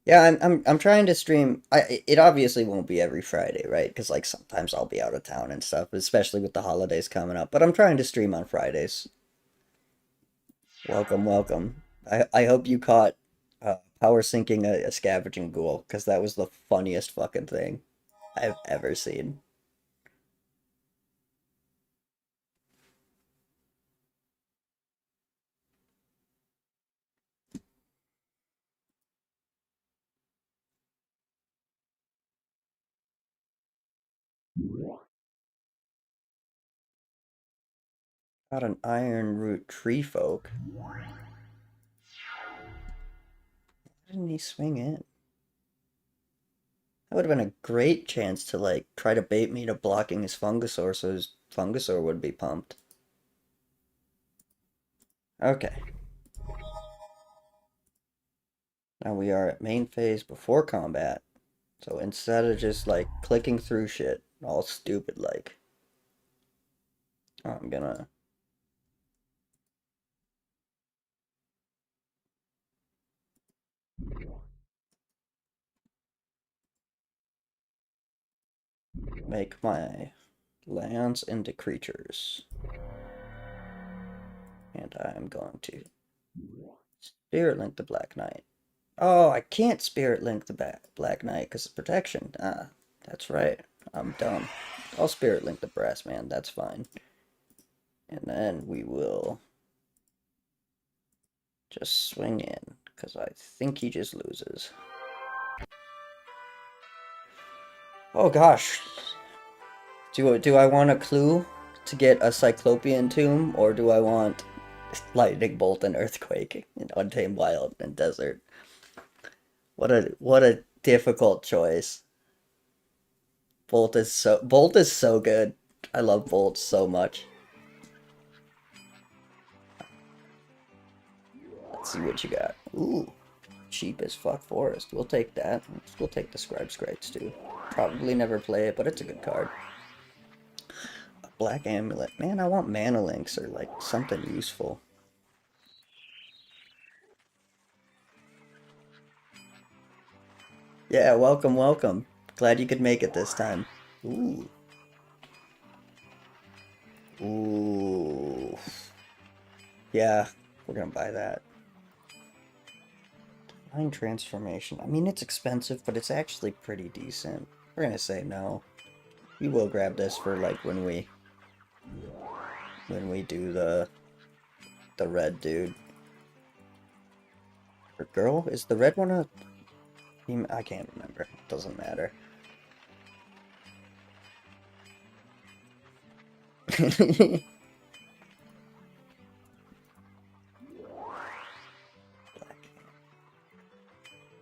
Yeah, I'm trying to stream. It obviously won't be every Friday, right? Because like sometimes I'll be out of town and stuff, especially with the holidays coming up. But I'm trying to stream on Fridays. Welcome, welcome. I hope you caught power syncing a scavenging ghoul, because that was the funniest fucking thing I've ever seen. Got an iron root tree folk. Why didn't he swing in? That would have been a great chance to like try to bait me to blocking his Fungusaur so his Fungusaur would be pumped. Okay. Now we are at main phase before combat. So instead of just like clicking through shit, all stupid like, I'm gonna make my lands into creatures. And I'm going to Spirit Link the Black Knight. Oh, I can't Spirit Link the Black Knight because of protection. Ah, that's right. I'm dumb. I'll Spirit Link the Brass Man. That's fine. And then we will just swing in because I think he just loses. Oh gosh. Do I want a clue to get a Cyclopean Tomb, or do I want Lightning Bolt and Earthquake in Untamed Wild and Desert? What a difficult choice. Bolt is so good. I love Bolt so much. Let's see what you got. Ooh, cheap as fuck forest. We'll take that. We'll take the Scribe Scrites too. Probably never play it, but it's a good card. A Black Amulet. Man, I want Mana Links or like something useful. Yeah, welcome, welcome. Glad you could make it this time. Ooh. Ooh. Yeah, we're gonna buy that. Divine Transformation. I mean, it's expensive, but it's actually pretty decent. We're gonna say no. We will grab this for like when we do the red dude. Or girl? Is the red one a I can't remember. It doesn't matter.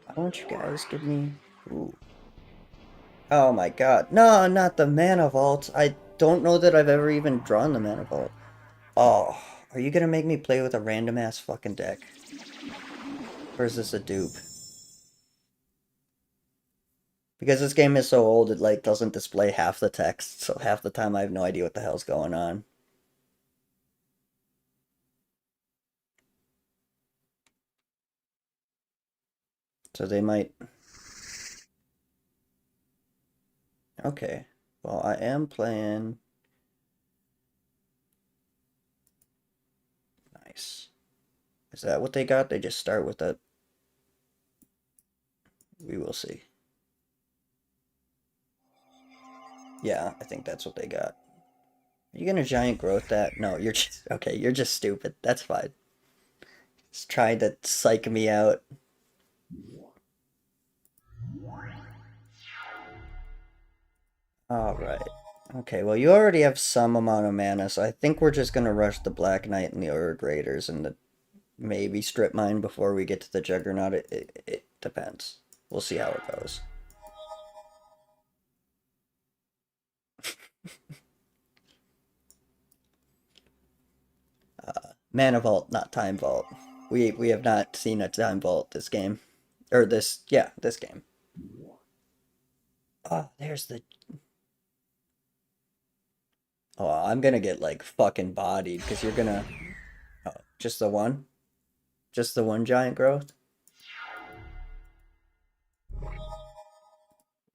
Why don't you guys give me... Ooh. Oh my god. No, not the Mana Vault. I don't know that I've ever even drawn the Mana Vault. Oh, are you gonna make me play with a random ass fucking deck? Or is this a dupe? Because this game is so old, it like doesn't display half the text, so half the time I have no idea what the hell's going on. So they might... Okay. Well, I am playing... Nice. Is that what they got? They just start with a... We will see. Yeah, I think that's what they got. Are you gonna giant growth that? No, you're just... Okay, you're just stupid. That's fine. Just trying to psych me out. Alright. Okay, well you already have some amount of mana, so I think we're just gonna rush the Black Knight and the Urg Raiders and the maybe strip mine before we get to the Juggernaut. It depends. We'll see how it goes. Mana Vault, not Time Vault. We have not seen a Time Vault this game. Or this, yeah, this game. Oh, there's the... Oh, I'm gonna get like fucking bodied because you're gonna. Oh, just the one? Just the one giant growth?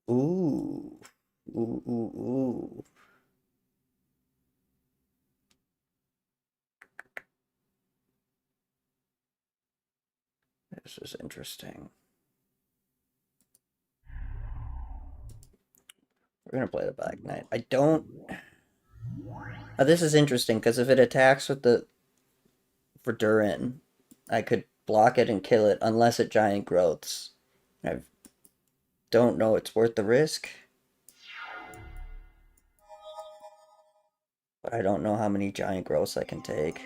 Ooh. Ooh, ooh, ooh. This is interesting. We're gonna play the Black Knight. I don't. This is interesting because if it attacks with the Verdurin, I could block it and kill it unless it giant growths. I don't know it's worth the risk, but I don't know how many giant growths I can take.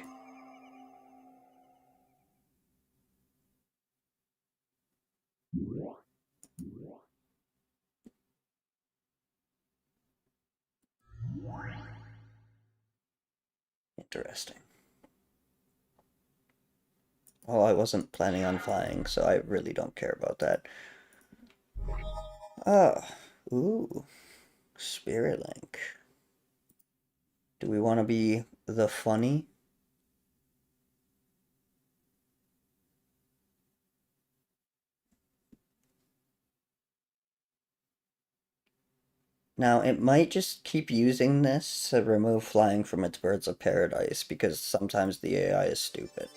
Interesting. Well, I wasn't planning on flying, so I really don't care about that. Ah, ooh, Spirit Link. Do we want to be the funny? Now, it might just keep using this to remove flying from its birds of paradise because sometimes the AI is stupid.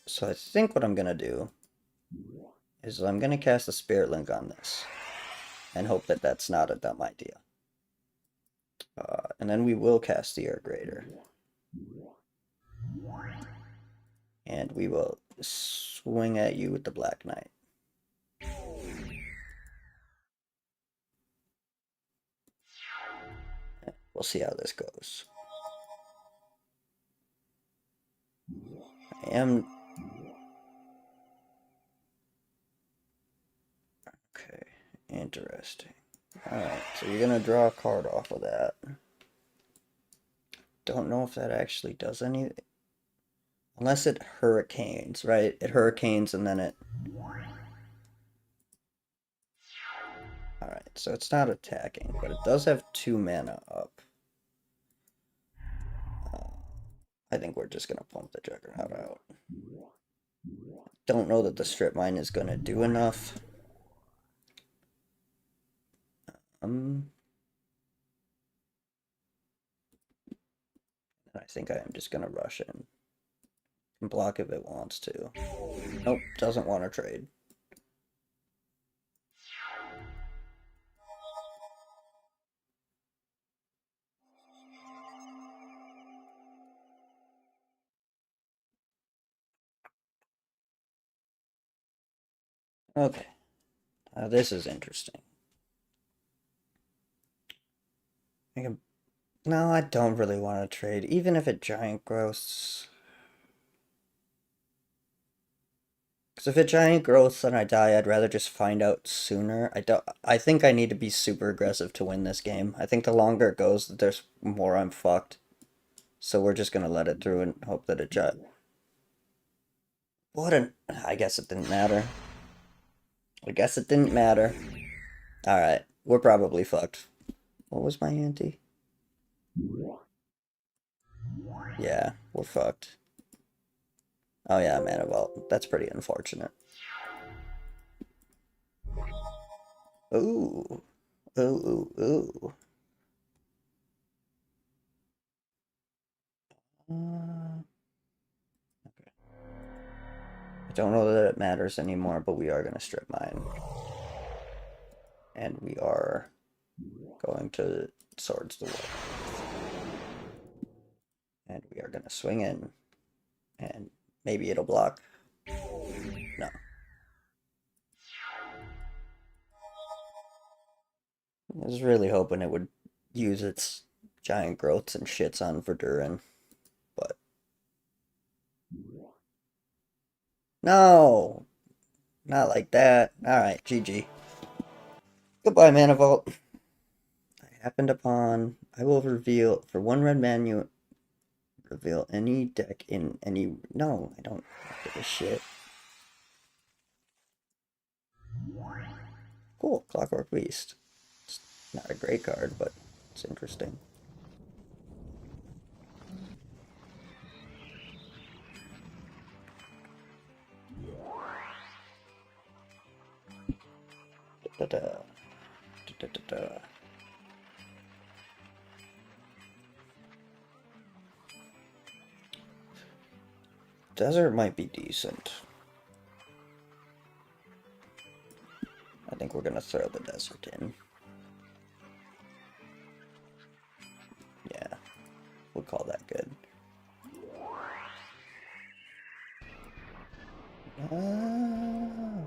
So I think what I'm going to do is I'm going to cast a Spirit Link on this and hope that that's not a dumb idea. And then we will cast the Air Grader. And we will swing at you with the Black Knight. We'll see how this goes. I am... Okay, interesting. Alright, so you're going to draw a card off of that. Don't know if that actually does anything. Unless it hurricanes, right? It hurricanes and then it... Alright, so it's not attacking, but it does have 2 mana up. I think we're just going to pump the Juggernaut out. Don't know that the Strip Mine is going to do enough. I think I am just going to rush in. And block if it wants to. Nope, doesn't want to trade. Okay. This is interesting. No, I don't really want to trade, even if it giant growths. Because if it giant growths and I die, I'd rather just find out sooner. I think I need to be super aggressive to win this game. I think the longer it goes, there's more I'm fucked. So we're just gonna let it through and hope that it giant. What an... I guess it didn't matter. I guess it didn't matter. Alright, we're probably fucked. What was my ante? Yeah, we're fucked. Oh yeah, Mana Vault. That's pretty unfortunate. Ooh. Ooh, ooh, ooh. Okay. I don't know that it matters anymore, but we are going to strip mine. And we are going to Swords the Wolf. And we are going to swing in. And maybe it'll block. No. I was really hoping it would use its giant growths and shits on Verdurin. But... No! Not like that. Alright, GG. Goodbye, Mana Vault. I happened upon... I will reveal... For 1 red man, you reveal any deck in any... No, I don't give a shit. Cool, Clockwork Beast. It's not a great card, but it's interesting. Da, da, da, da, da. Desert might be decent. I think we're gonna throw the desert in. Yeah, we'll call that good. Oh.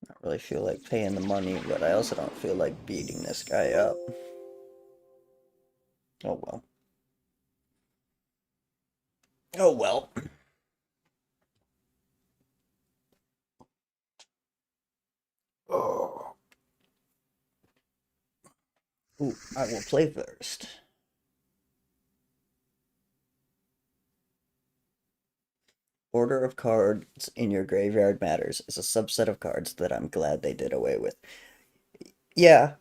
I don't really feel like paying the money, but I also don't feel like beating this guy up. Oh well. Oh well. Oh. Ooh, I will play first. Order of cards in your graveyard matters is a subset of cards that I'm glad they did away with. Yeah,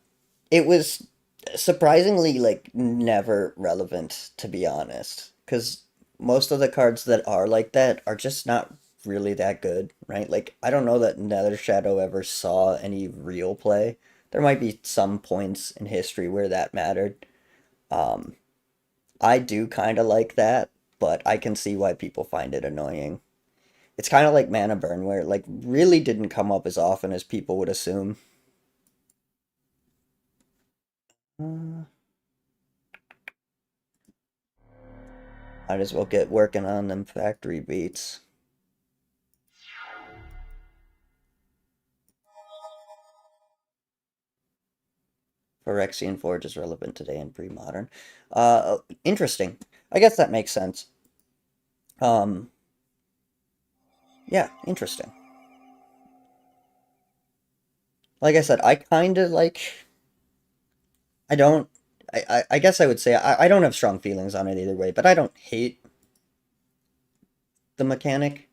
it was surprisingly like never relevant, to be honest, because most of the cards that are like that are just not really that good, right? Like I don't know that Nether Shadow ever saw any real play. There might be some points in history where that mattered. Um, I do kind of like that, but I can see why people find it annoying. It's kind of like Mana Burn, where it like really didn't come up as often as people would assume. Uh, Might as well get working on them factory beats. Phyrexian Forge is relevant today in pre-modern. Interesting. I guess that makes sense. Um, yeah, interesting. Like I said, I kind of like. I don't. I guess I would say I don't have strong feelings on it either way, but I don't hate the mechanic.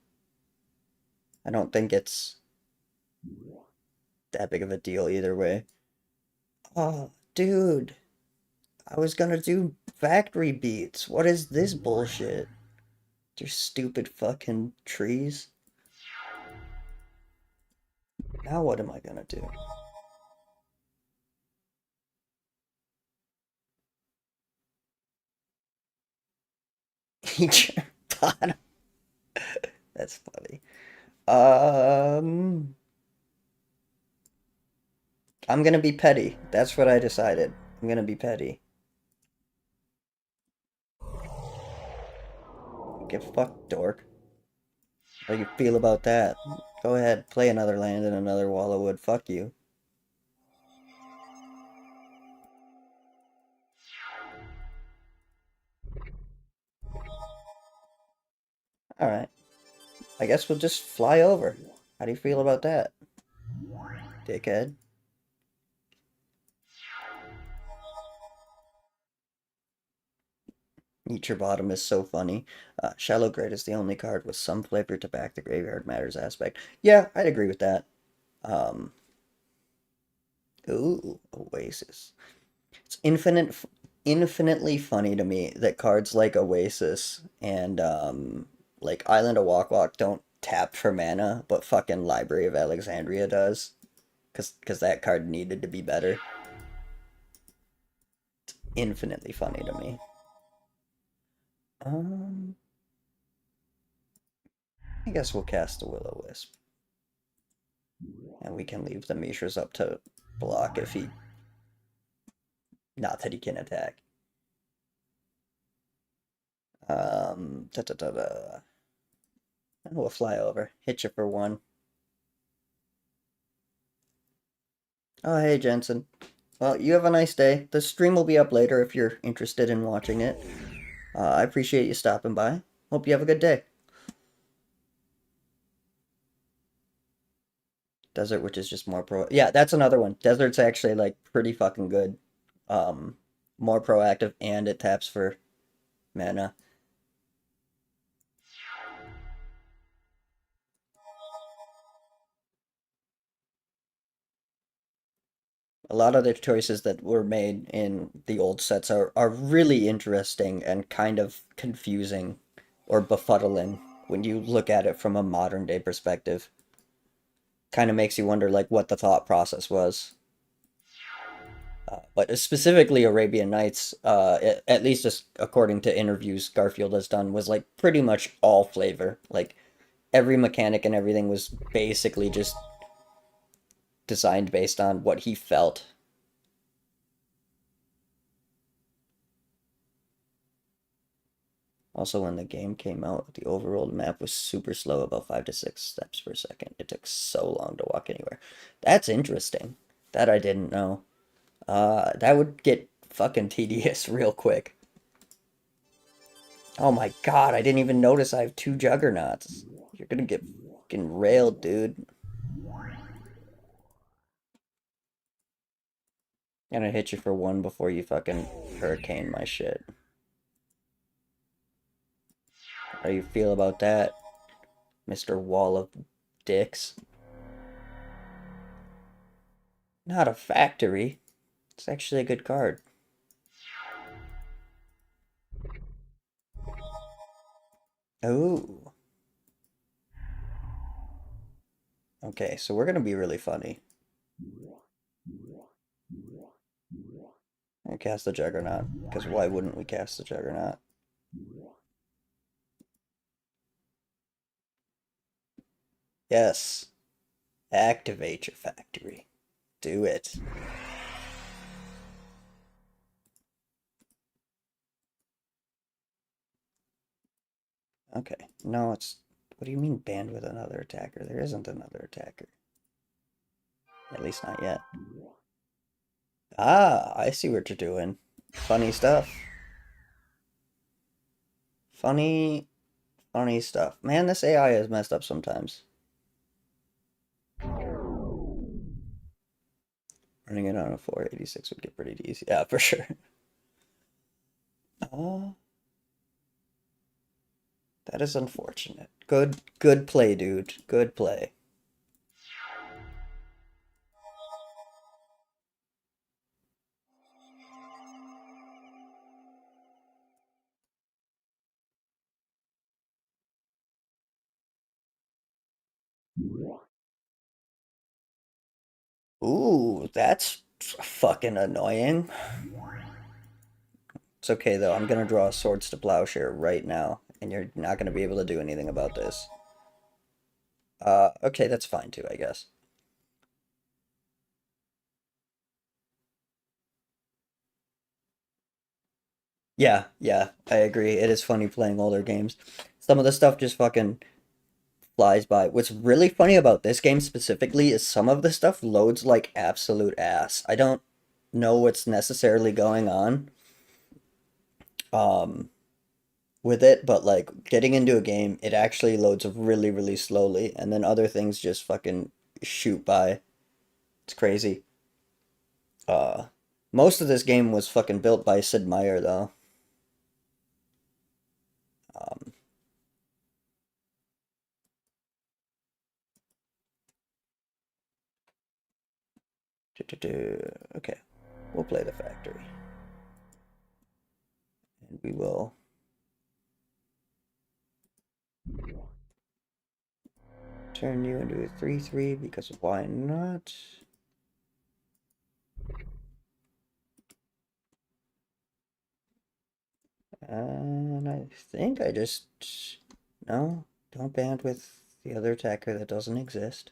I don't think it's that big of a deal either way. Oh, dude, I was gonna do factory beats. What is this bullshit? They're stupid fucking trees. Now what am I gonna do? Teacher bottom. That's funny. Um, I'm gonna be petty. That's what I decided. I'm gonna be petty. Get fucked, dork. How do you feel about that? Go ahead, play another land and another wall of wood. Fuck you. Alright. I guess we'll just fly over. How do you feel about that, dickhead? Eat your bottom is so funny. Shallow Grade is the only card with some flavor to back the graveyard matters aspect. Yeah, I'd agree with that. Um, ooh, Oasis. It's infinitely funny to me that cards like Oasis and like Island of Walk Walk don't tap for mana, but fucking Library of Alexandria does, cause that card needed to be better. Infinitely funny to me. Um, I guess we'll cast the Will-O-Wisp, and we can leave the Mishras up to block if he, not that he can attack. Da da da da. And we'll fly over, hit you for one. Oh, hey, Jensen. Well, you have a nice day. The stream will be up later if you're interested in watching it. I appreciate you stopping by. Hope you have a good day. Desert, which is just more pro. Yeah, that's another one. Desert's actually like pretty fucking good. Um, More proactive and it taps for mana. A lot of the choices that were made in the old sets are really interesting and kind of confusing or befuddling when you look at it from a modern day perspective. Kind of makes you wonder like what the thought process was. But specifically Arabian Nights, at least according to interviews Garfield has done, was like pretty much all flavor. Like every mechanic and everything was basically just designed based on what he felt. Also, when the game came out, the overworld map was super slow, about 5 to 6 steps per second. It took so long to walk anywhere. That's interesting. That I didn't know. That would get fucking tedious real quick. Oh my god, I didn't even notice I have two juggernauts. You're gonna get fucking railed, dude. I'm gonna hit you for one before you fucking hurricane my shit. How do you feel about that, Mr. Wall of Dicks? Not a factory. It's actually a good card. Oh. Okay, so we're gonna be really funny. I cast the Juggernaut, because why wouldn't we cast the Juggernaut? Yes. Activate your factory. Do it. Okay. No, it's... What do you mean banned with another attacker? There isn't another attacker. At least not yet. Ah, I see what you're doing. Funny stuff. Funny, funny stuff. Man, this AI is messed up sometimes. Running it on a 486 would get pretty easy. Yeah, for sure. Oh, that is unfortunate. Good play, dude. Good play. Ooh, that's fucking annoying. It's okay though. I'm gonna draw Swords to Plowshare right now, and you're not gonna be able to do anything about this. Okay, that's fine too, I guess. Yeah, yeah, I agree. It is funny playing older games. Some of the stuff just fucking flies by. What's really funny about this game specifically is some of the stuff loads like absolute ass. I don't know what's necessarily going on um with it, but like getting into a game, it actually loads really, really slowly, and then other things just fucking shoot by. It's crazy. Uh Most of this game was fucking built by Sid Meier though. Um okay. We'll play the factory. And we will turn you into a 3/3 because why not? And I think I just... No, don't band with the other attacker that doesn't exist.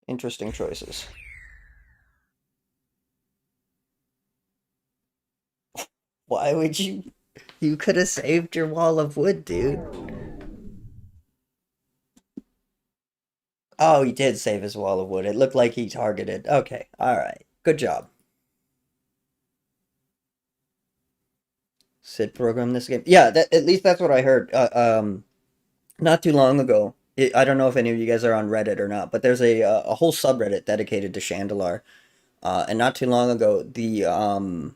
Interesting choices. Why would you... You could have saved your wall of wood, dude. Oh, he did save his wall of wood. It looked like he targeted. Okay, alright. Good job. Sid programmed this game. Yeah, at least that's what I heard. Not too long ago. I don't know if any of you guys are on Reddit or not, but there's a whole subreddit dedicated to Shandalar. And not too long ago, the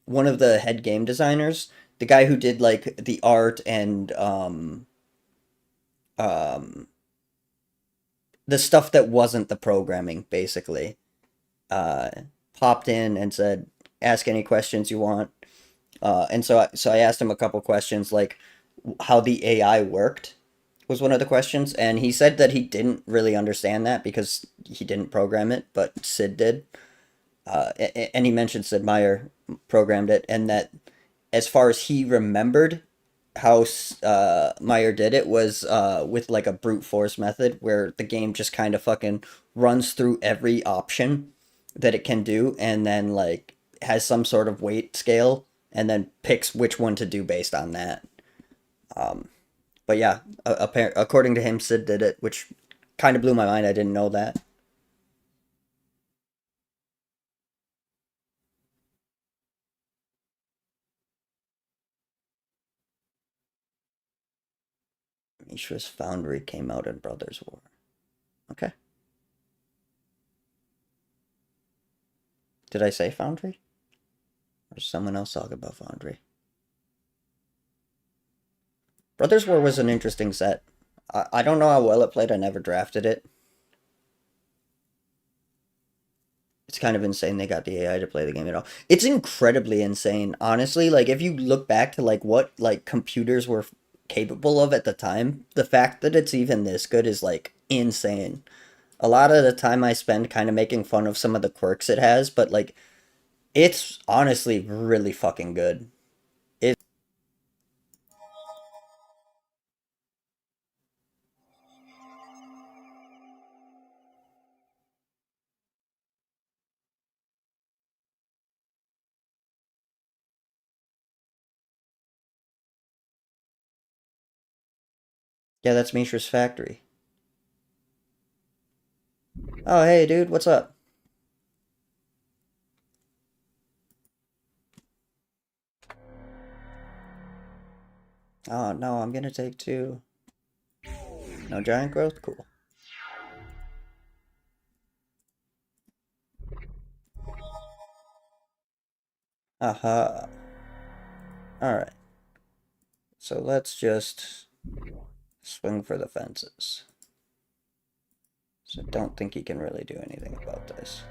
one of the head game designers the guy who did like the art and um the stuff that wasn't the programming, basically, uh, popped in and said, "Ask any questions you want." And so I asked him a couple questions, like how the AI worked was one of the questions, and he said that he didn't really understand that because he didn't program it, but Sid did. And he mentioned Sid Meier programmed it, and that as far as he remembered, how Meyer did it was with like a brute force method where the game just kind of fucking runs through every option that it can do and then like has some sort of weight scale and then picks which one to do based on that. Um, but yeah, according to him, Sid did it, which kind of blew my mind. I didn't know that. Mishra's Foundry came out in Brothers War. Okay. Did I say Foundry? Or someone else talk about Foundry? Brothers War was an interesting set. I don't know how well it played. I never drafted it. It's kind of insane they got the AI to play the game at all. It's incredibly insane, honestly. Like if you look back to like what like computers were capable of at the time, the fact that it's even this good is like insane. A lot of the time I spend kind of making fun of some of the quirks it has, but like it's honestly really fucking good. It Yeah, that's Mishra's factory. Oh, hey dude, what's up? Oh, no, I'm gonna take two. No giant growth? Cool. Aha. Alright. So let's just swing for the fences. So don't think he can really do anything about this.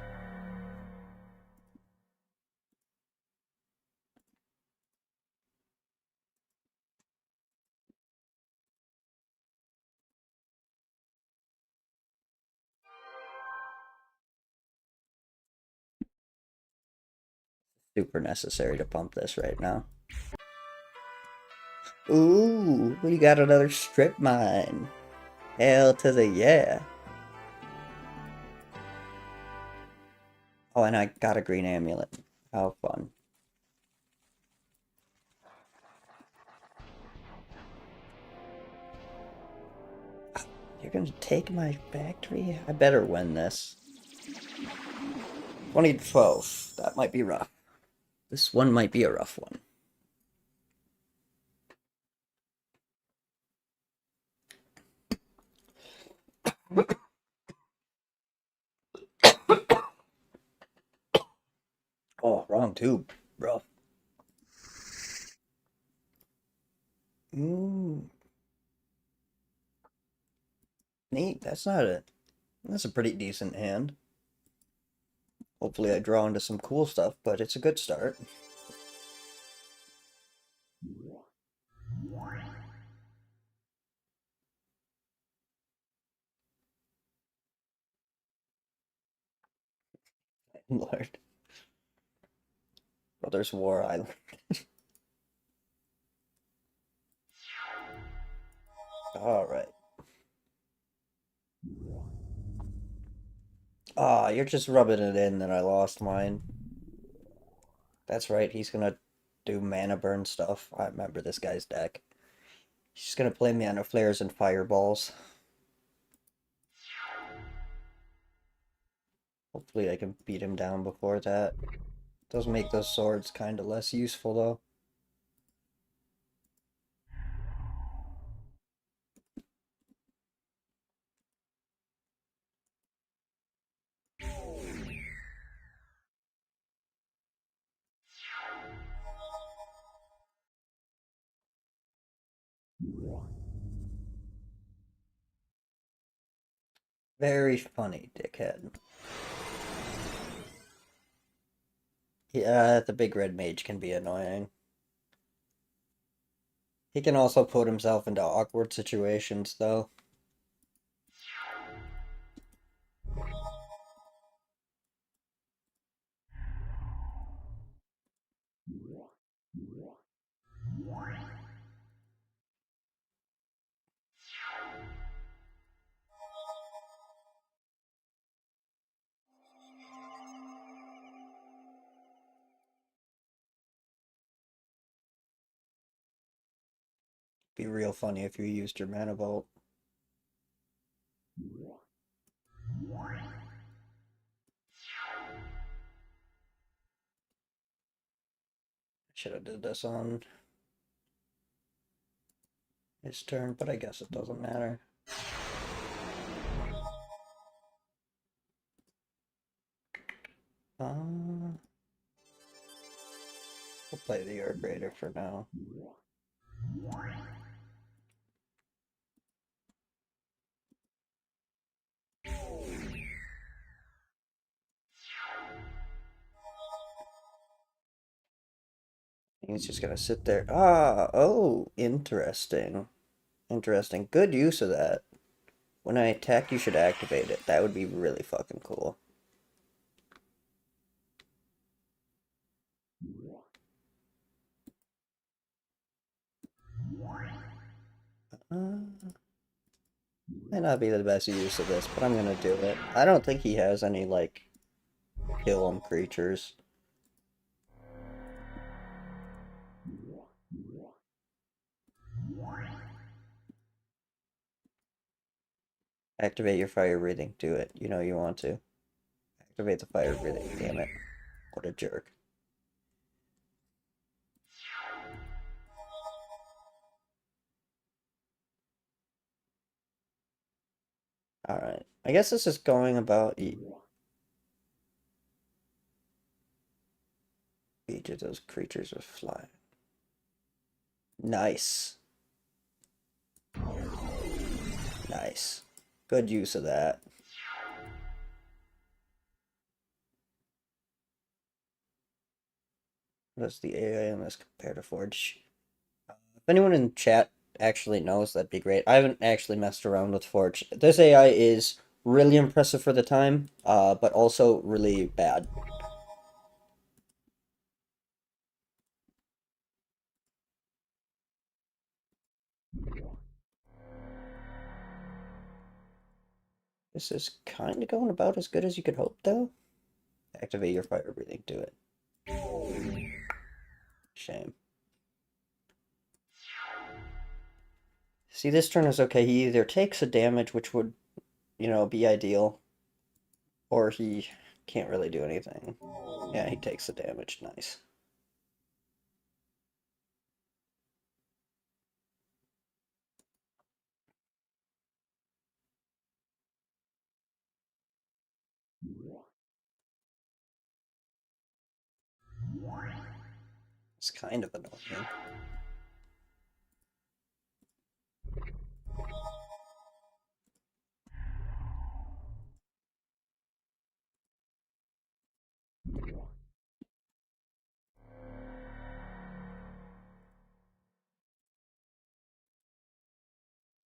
Super necessary to pump this right now. Ooh, we got another strip mine. Hell to the yeah. Oh, and I got a green amulet. How fun. You're gonna take my factory? I better win this. 2012. That might be rough. This one might be a rough one. Oh, wrong tube, bro. Ooh, neat. That's not it. That's a pretty decent hand. Hopefully I draw into some cool stuff, but it's a good start. Lord. Brothers War Island. Alright. Ah, oh, you're just rubbing it in that I lost mine. That's right, he's gonna do mana burn stuff. I remember this guy's deck. He's just gonna play mana flares and fireballs. Hopefully I can beat him down before that. Does make those swords kinda less useful though. Very funny, dickhead. Yeah, the big red mage can be annoying. He can also put himself into awkward situations, though. Be real funny if you used your mana vault. Should have did this on his turn, but I guess it doesn't matter. We'll play the Earth Raider for now. He's just gonna sit there. Oh, interesting. Interesting. Good use of that. When I attack, you should activate it. That would be really fucking cool. Might not be the best use of this, but I'm gonna do it. I don't think he has any, like, kill 'em creatures. Activate your fire breathing. Do it. You know you want to. Activate the fire breathing. Damn it. What a jerk. Alright. I guess this is going about each of those creatures with flying. Nice. Nice. Good use of that. What does the AI on this compare to Forge? If anyone in chat actually knows, that'd be great. I haven't actually messed around with Forge. This AI is really impressive for the time, but also really bad. This is kind of going about as good as you could hope, though. Activate your fire breathing. Do it. Shame. See, this turn is okay. He either takes a damage, which would, be ideal, or he can't really do anything. Yeah, he takes the damage. Nice. It's kind of annoying.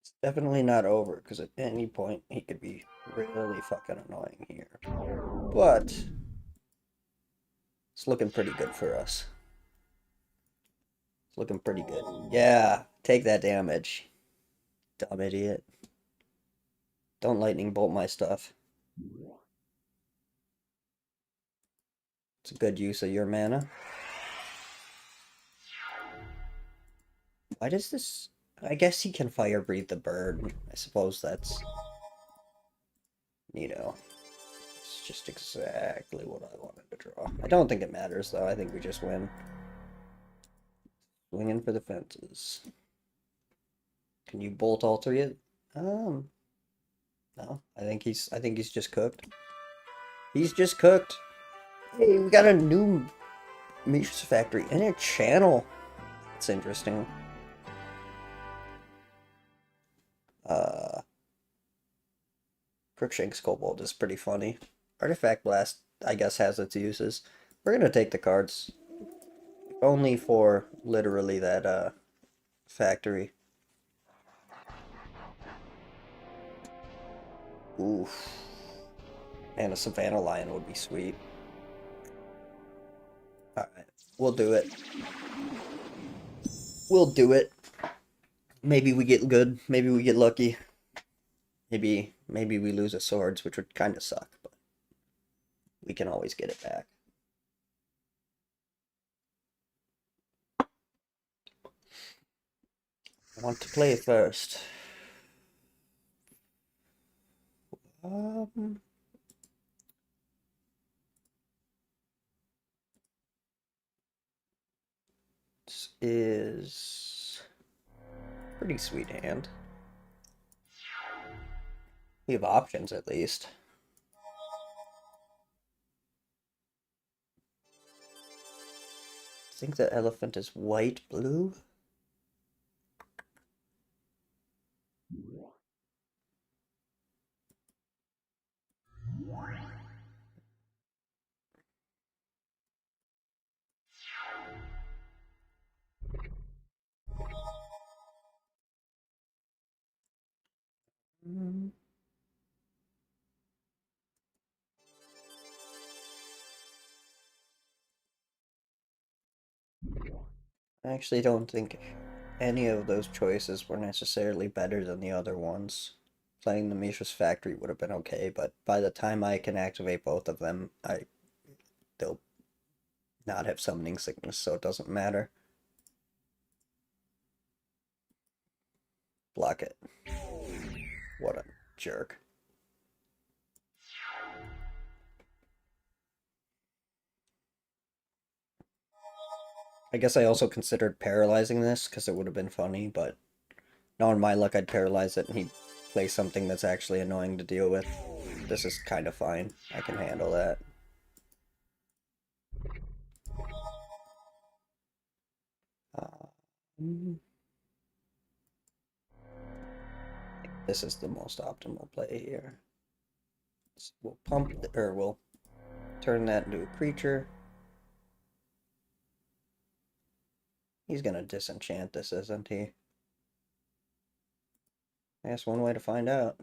It's definitely not over, because at any point he could be really fucking annoying here. But it's looking pretty good for us. It's looking pretty good. Yeah, take that damage. Dumb idiot. Don't lightning bolt my stuff. It's a good use of your mana. Why does this... I guess he can fire breathe the bird. I suppose that's... It's just exactly what I wanted to draw. I don't think it matters, though. I think we just win. Swinging for the fences. Can you bolt all three of... No. I think he's just cooked. He's just cooked. Hey, we got a new Mishra's Factory in a channel. It's interesting. Crookshank's Kobold is pretty funny. Artifact Blast, I guess, has its uses. We're gonna take the cards. Only for literally that factory. Oof. And a Savannah Lion would be sweet. Alright, we'll do it. We'll do it. Maybe we get good. Maybe we get lucky. Maybe we lose a swords, which would kind of suck, but we can always get it back. I want to play first. This is pretty sweet hand. We have options at least. I think the elephant is white, blue. I actually don't think any of those choices were necessarily better than the other ones. Playing the Mishra's Factory would have been okay, but by the time I can activate both of them, they'll not have summoning sickness, so it doesn't matter. Block it. What a jerk. I guess I also considered paralyzing this, because it would have been funny, but knowing my luck, I'd paralyze it, and he'd play something that's actually annoying to deal with. This is kind of fine. I can handle that. This is the most optimal play here. So we'll we'll turn that into a creature. He's gonna disenchant this, isn't he? That's one way to find out.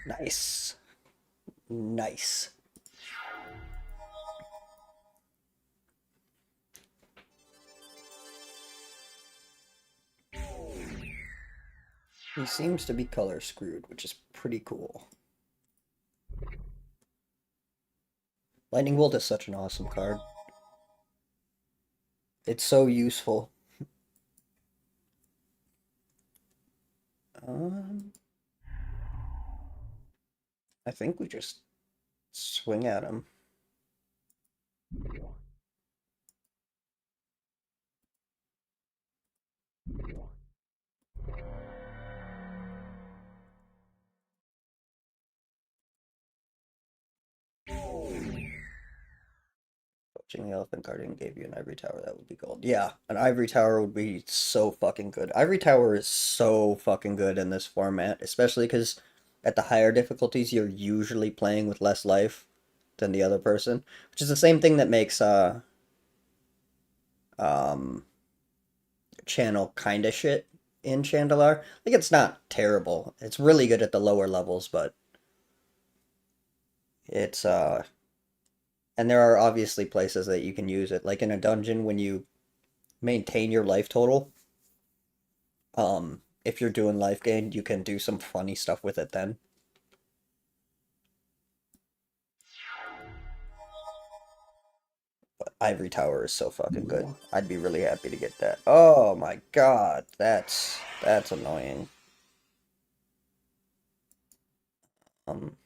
Nice. Nice. He seems to be color screwed, which is pretty cool. Lightning Bolt is such an awesome card. It's so useful. I think we just swing at him. Poaching the Elephant Guardian gave you an Ivory Tower, that would be gold. Yeah, an Ivory Tower would be so fucking good. Ivory Tower is so fucking good in this format, especially because at the higher difficulties, you're usually playing with less life than the other person, which is the same thing that makes channel kind of shit in Shandalar. Like, it's not terrible. It's really good at the lower levels, but it's and there are obviously places that you can use it, like in a dungeon when you maintain your life total. If you're doing life gain, you can do some funny stuff with it then. But Ivory Tower is so fucking good. I'd be really happy to get that. Oh my god, that's annoying. Um,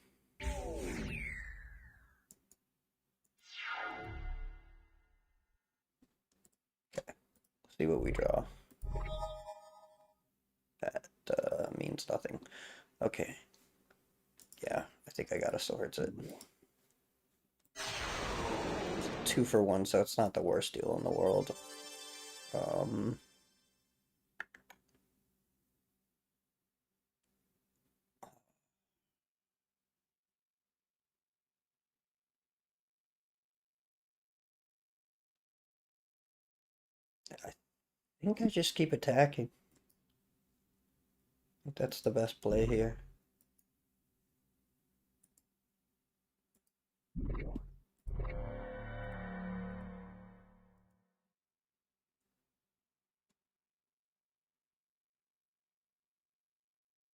okay. See what we draw. That means nothing. Okay. Yeah, I think I got a swords it. 2-for-1, so it's not the worst deal in the world. I think I just keep attacking. I think that's the best play here.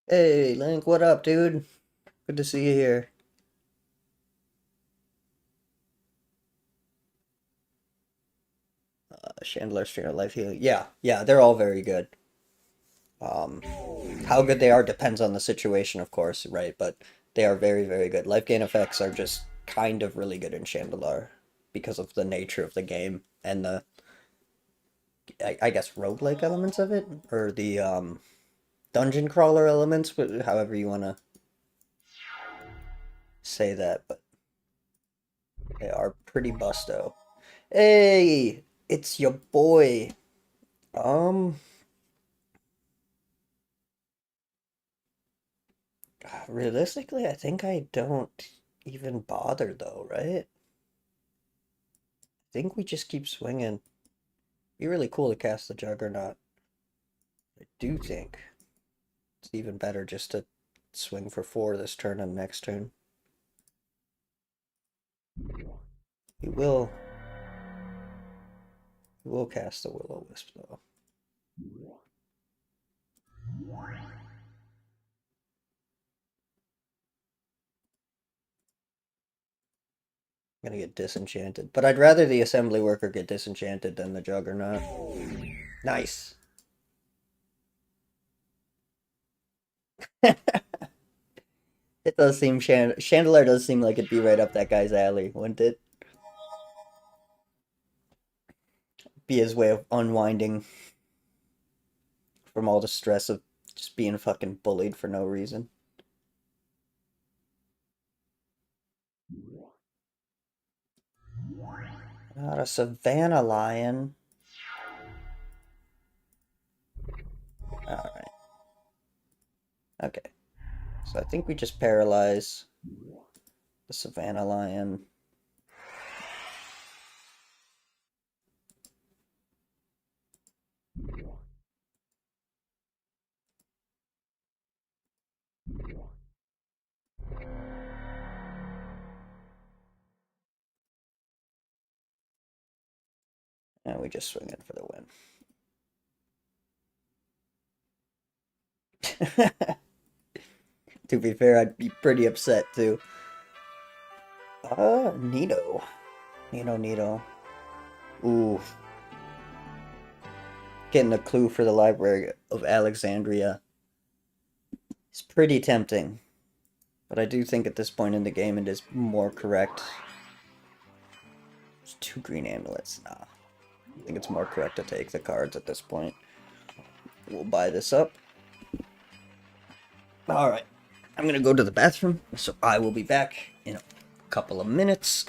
Hey, Link, what up, dude? Good to see you here. Shandalar, Strain Life Healing. Yeah, they're all very good. Um, how good they are depends on the situation, of course, right? But they are very, very good. Life gain effects are just kind of really good in Shandalar because of the nature of the game and the, I guess, roguelike elements of it, or the dungeon crawler elements, however you want to say that, but they are pretty busto. Hey, it's your boy. Um, Realistically, I think I don't even bother though, right? I think we just keep swinging. Be really cool to cast the Juggernaut. I do think it's even better just to swing for 4 this turn and next turn. He will cast the Will-O-Wisp though. I'm gonna get disenchanted. But I'd rather the assembly worker get disenchanted than the Juggernaut. Nice. It does seem Chandelier does seem like it'd be right up that guy's alley, wouldn't it? Be his way of unwinding from all the stress of just being fucking bullied for no reason. Not a Savannah Lion. Alright. Okay. So I think we just paralyze the Savannah Lion. And we just swing in for the win. To be fair, I'd be pretty upset too. Nito. Nito. Ooh. Getting a clue for the Library of Alexandria is pretty tempting. But I do think at this point in the game it is more correct. There's 2 green amulets. Nah. I think it's more correct to take the cards at this point. We'll buy this up. Alright. I'm gonna go to the bathroom, so I will be back in a couple of minutes.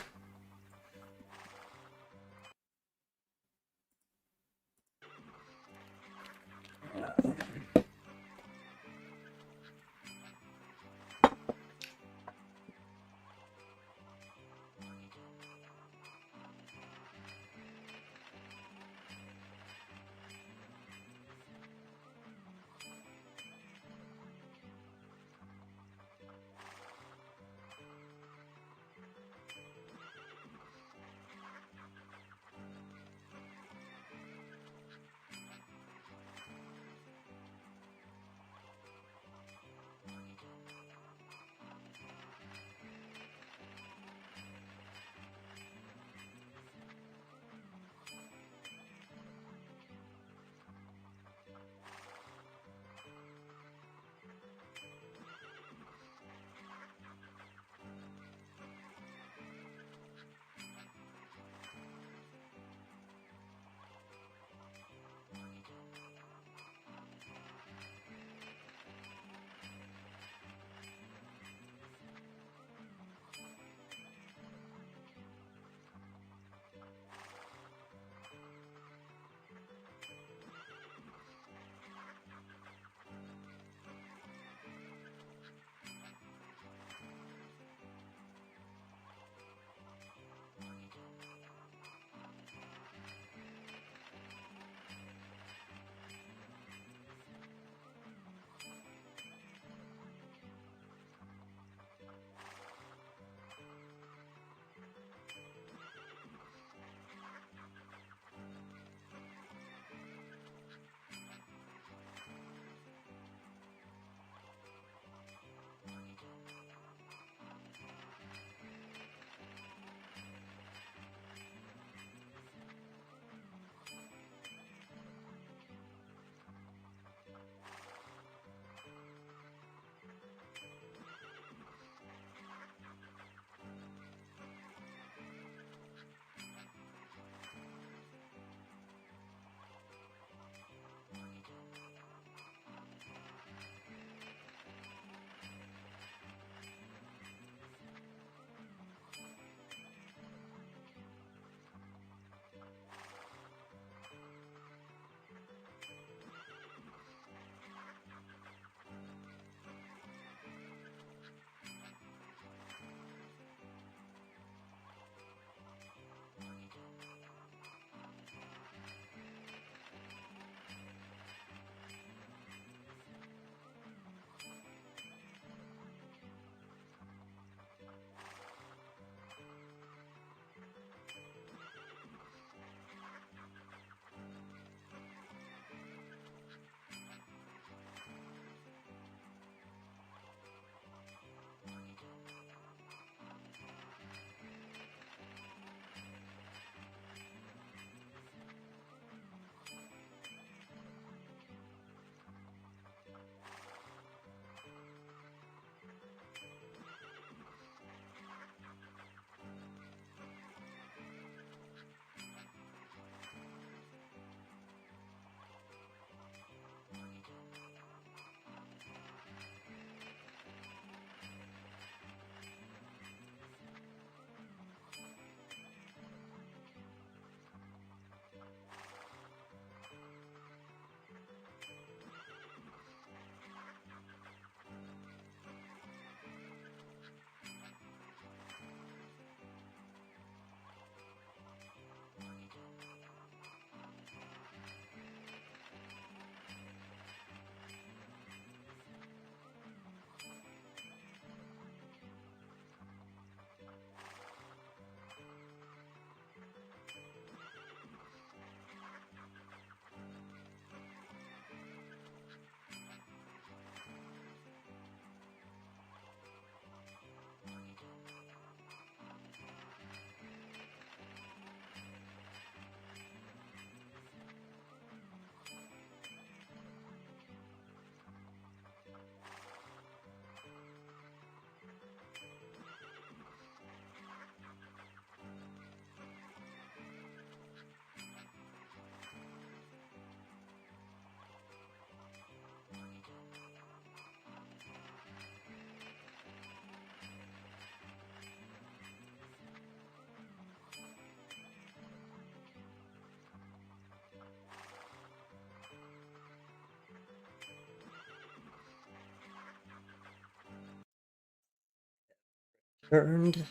Earned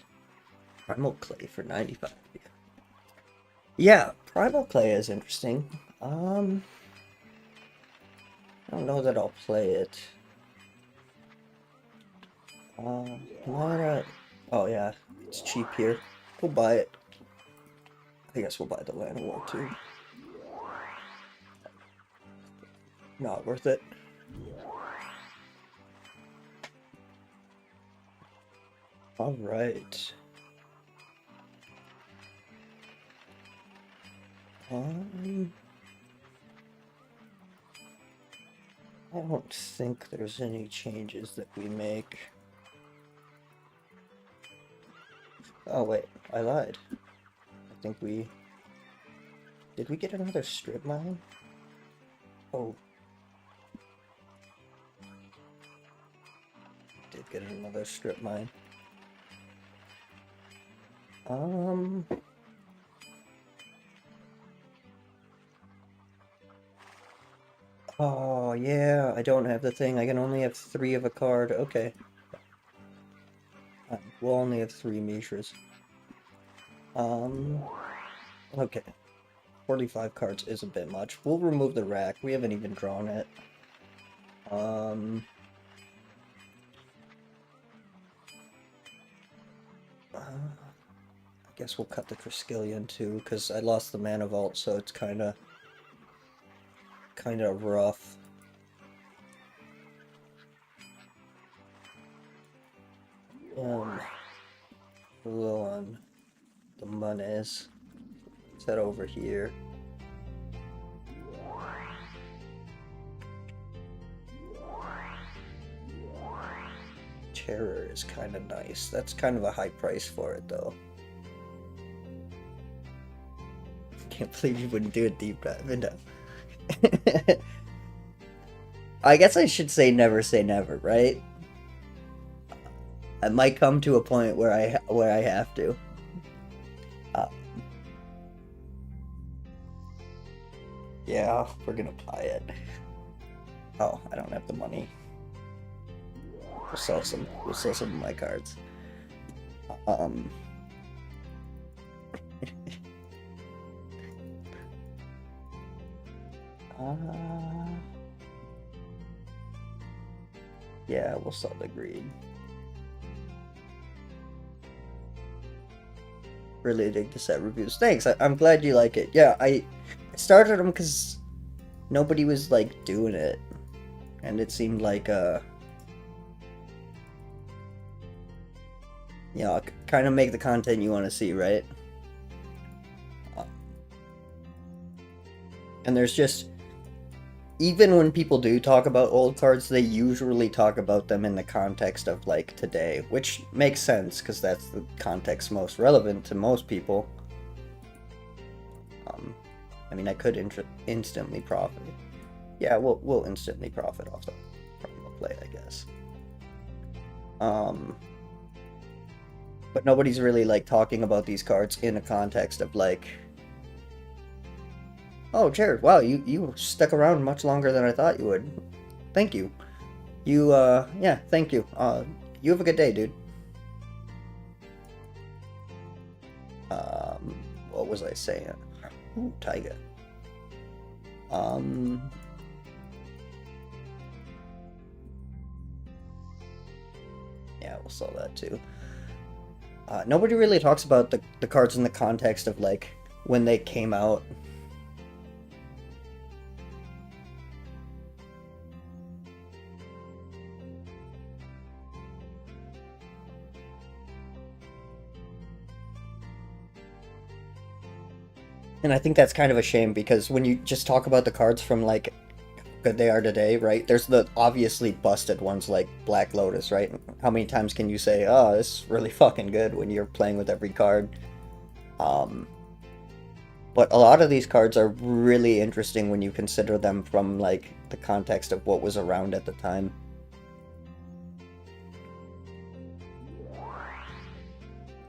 Primal Clay for 95. Yeah, Primal Clay is interesting. I don't know that I'll play it. Oh yeah, it's cheap here. We'll buy it. I guess we'll buy the Land of War too. Not worth it. All right. I don't think there's any changes that we make. Oh wait, I lied. I think we... Did we get another strip mine? Oh. Did get another strip mine. Oh, yeah, I don't have the thing. I can only have 3 of a card. Okay. We'll only have 3 Mishras. Okay. 45 cards is a bit much. We'll remove the rack. We haven't even drawn it. I guess we'll cut the Triskelion too, because I lost the Mana Vault, so it's kinda rough. A little on the monies. Let's head over here. Terror is kind of nice. That's kind of a high price for it, though. Can't believe you wouldn't do a deep dive into. I guess I should say never, right? I might come to a point where I have to. Yeah, we're gonna buy it. Oh, I don't have the money. We'll sell some of my cards. Yeah, we'll sell the greed. Really dig the set reviews. Thanks. I'm glad you like it. Yeah, I started them because nobody was like doing it, and it seemed like you know, kind of make the content you want to see, right? And there's just, even when people do talk about old cards, they usually talk about them in the context of like today, which makes sense because that's the context most relevant to most people. I mean, I could instantly profit. Yeah, we'll instantly profit off the Primal Play, I guess. But nobody's really like talking about these cards in a context of like, oh, Jared, wow, you stuck around much longer than I thought you would. Thank you. Yeah, thank you. You have a good day, dude. What was I saying? Ooh, Taiga. Yeah, we'll sell that too. Nobody really talks about the cards in the context of like when they came out. And I think that's kind of a shame because when you just talk about the cards from like how good they are today, right? There's the obviously busted ones like Black Lotus, right? How many times can you say, "Oh, this is really fucking good" when you're playing with every card? But a lot of these cards are really interesting when you consider them from like the context of what was around at the time.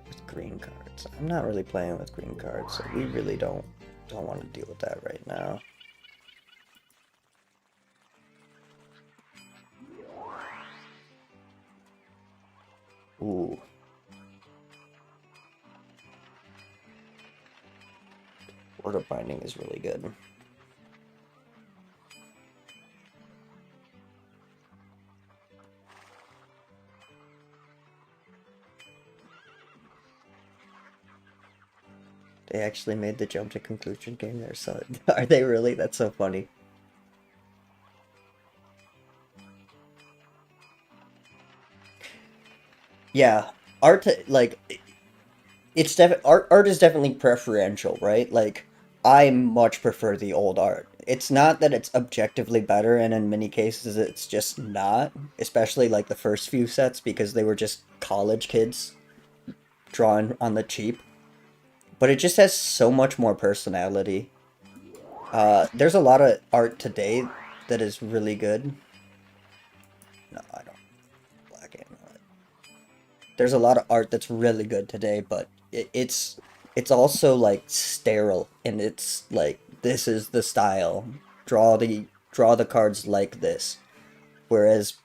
With green cards. I'm not really playing with green cards, so we really don't want to deal with that right now. Ooh. Order binding is really good. They actually made the jump to conclusion game there, so are they really? That's so funny. Yeah, art like it's art is definitely preferential, right? Like I much prefer the old art. It's not that it's objectively better, and in many cases it's just not, especially like the first few sets because they were just college kids drawn on the cheap. But it just has so much more personality. There's a lot of art today that is really good. No, I don't black and there's a lot of art that's really good today, but it's also like sterile, and it's like this is the style. Draw the cards like this. Whereas,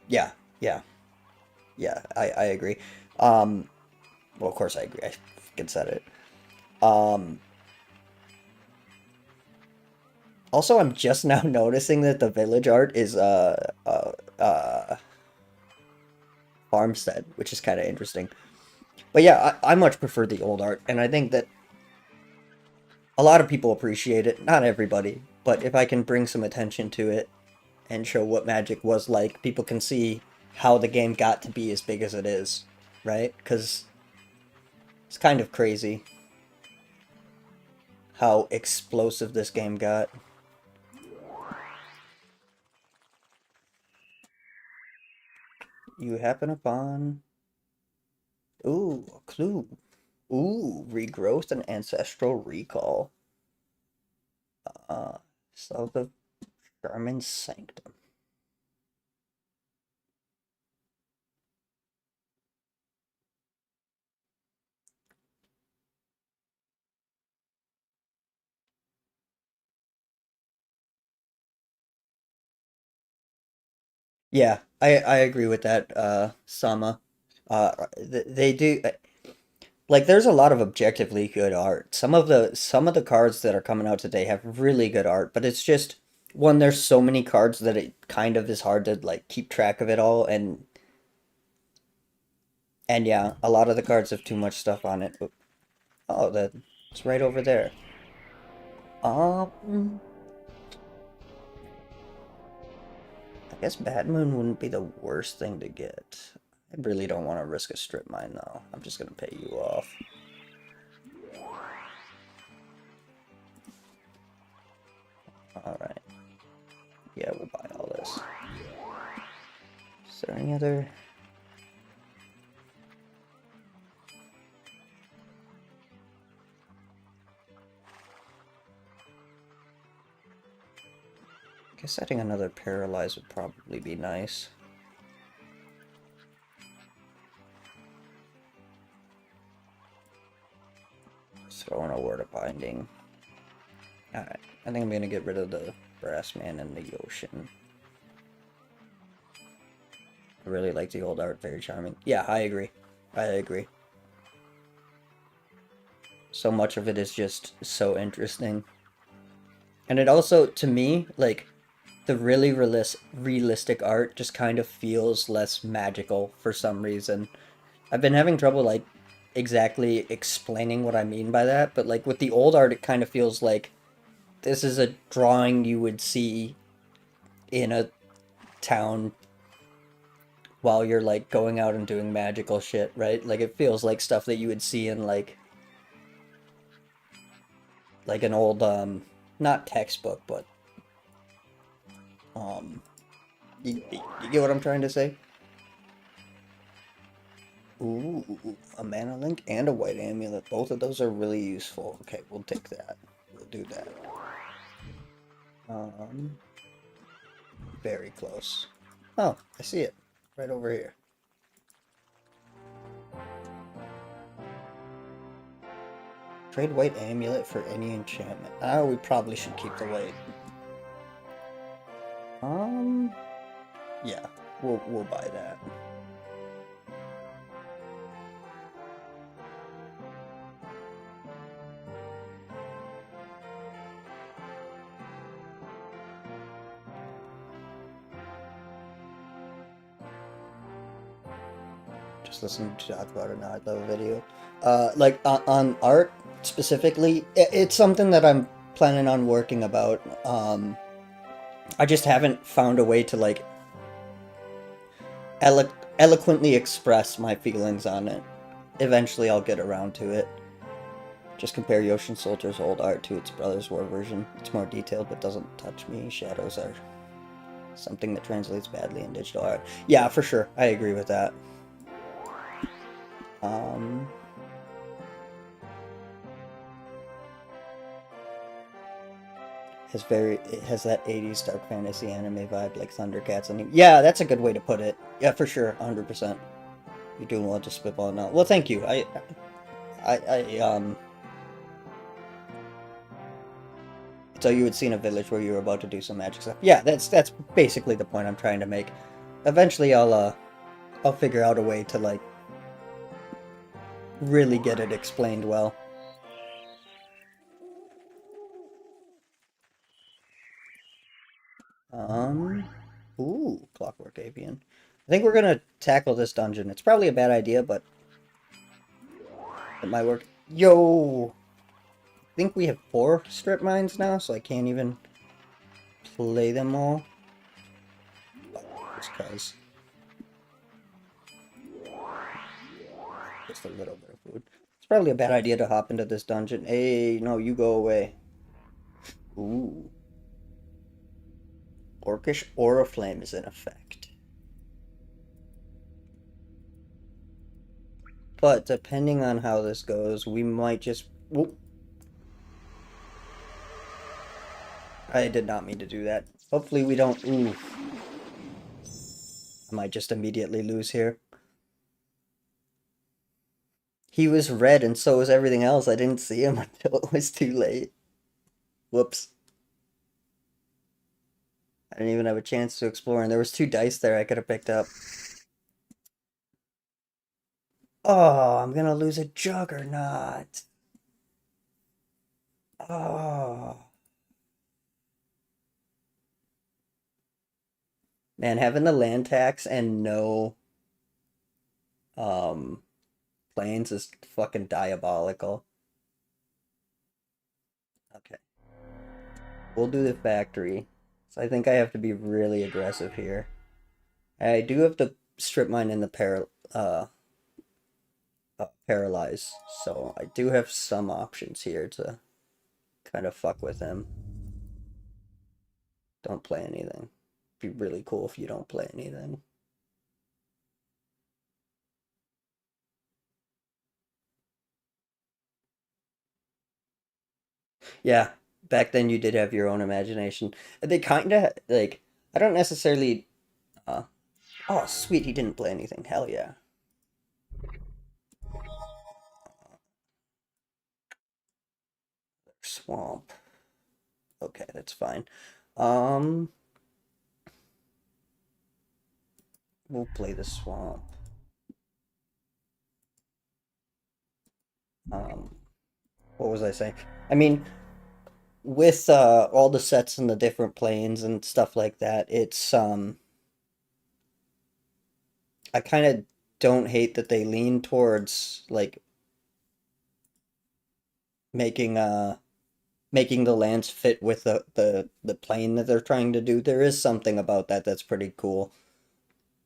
yeah, yeah, yeah, I agree. Um, well, of course I agree. I fucking said it. Um, Also, I'm just now noticing that the village art is farmstead, which is kind of interesting. But yeah, I much prefer the old art, and I think that a lot of people appreciate it. Not everybody, but if I can bring some attention to it and show what Magic was like, people can see how the game got to be as big as it is, right? Because it's kind of crazy how explosive this game got. You happen upon... Ooh, a clue. Ooh, regrowth and ancestral recall. Uh, so the Garmin Sanctum. Yeah, I agree with that, Sama. They do like there's a lot of objectively good art. Some of the cards that are coming out today have really good art, but it's just one, there's so many cards that it kind of is hard to like keep track of it all, and yeah, a lot of the cards have too much stuff on it. Oh, it's right over there. Um, I guess Bad Moon wouldn't be the worst thing to get. I really don't want to risk a strip mine though. I'm just gonna pay you off. Alright. Yeah, we'll buy all this. Is there any other... I guess setting another Paralyze would probably be nice. Throw in a Word of Binding. Alright, I think I'm gonna get rid of the Brass Man and the Ocean. I really like the old art, very charming. Yeah, I agree. I agree. So much of it is just so interesting. And it also, to me, like, the really realistic art just kind of feels less magical for some reason. I've been having trouble, like, exactly explaining what I mean by that, but, like, with the old art, it kind of feels like this is a drawing you would see in a town while you're, like, going out and doing magical shit, right? Like, it feels like stuff that you would see in, like an old, not textbook, but, um, you get what I'm trying to say? Ooh, a mana link and a white amulet. Both of those are really useful. Okay, we'll take that. We'll do that. Um, very close. Oh, I see it. Right over here. Trade white amulet for any enchantment. Oh, we probably should keep the white. Um, yeah, we'll buy that. just listening to talk about it now. I love a video. Like on art specifically, it's something that I'm planning on working about. I just haven't found a way to like eloquently express my feelings on it. Eventually, I'll get around to it. Just compare Yoshin Soldier's old art to its brother's war version. It's more detailed, but doesn't touch me. Shadows are something that translates badly in digital art. Yeah, for sure. I agree with that. Um, it has that 80s dark fantasy anime vibe like Thundercats and yeah, that's a good way to put it. Yeah, for sure, 100%. You're doing well to spitball now. Well, thank you. I so you had seen a village where you were about to do some magic stuff. Yeah, that's basically the point I'm trying to make. Eventually, I'll figure out a way to like really get it explained well. Um, ooh, Clockwork Avian. I think we're gonna tackle this dungeon. It's probably a bad idea, but it might work. Yo! I think we have 4 strip mines now, so I can't even play them all. Just cause. Just a little bit of food. It's probably a bad idea to hop into this dungeon. Hey, no, you go away. Ooh. Orcish Aura Flame is in effect. But depending on how this goes, we might just... Whoop. I did not mean to do that. Hopefully we don't... Ooh. I might just immediately lose here. He was red and so was everything else. I didn't see him until it was too late. Whoops. I didn't even have a chance to explore, and there was 2 dice there I could have picked up. Oh, I'm gonna lose a Juggernaut. Oh. Man, having the land tax and no um planes is fucking diabolical. Okay. We'll do the factory. So I think I have to be really aggressive here. I do have to strip mine in the paralyze, so I do have some options here to kind of fuck with him. Don't play anything. It'd be really cool if you don't play anything. Yeah, back then you did have your own imagination. They kind of like I don't necessarily. Uh, oh, sweet, he didn't play anything. Hell yeah. Swamp. Okay, that's fine. Um, we'll play the swamp. Um, what was I saying? I mean, with all the sets and the different planes and stuff like that, it's I kind of don't hate that they lean towards like making making the lands fit with the plane that they're trying to do. There is something about that that's pretty cool,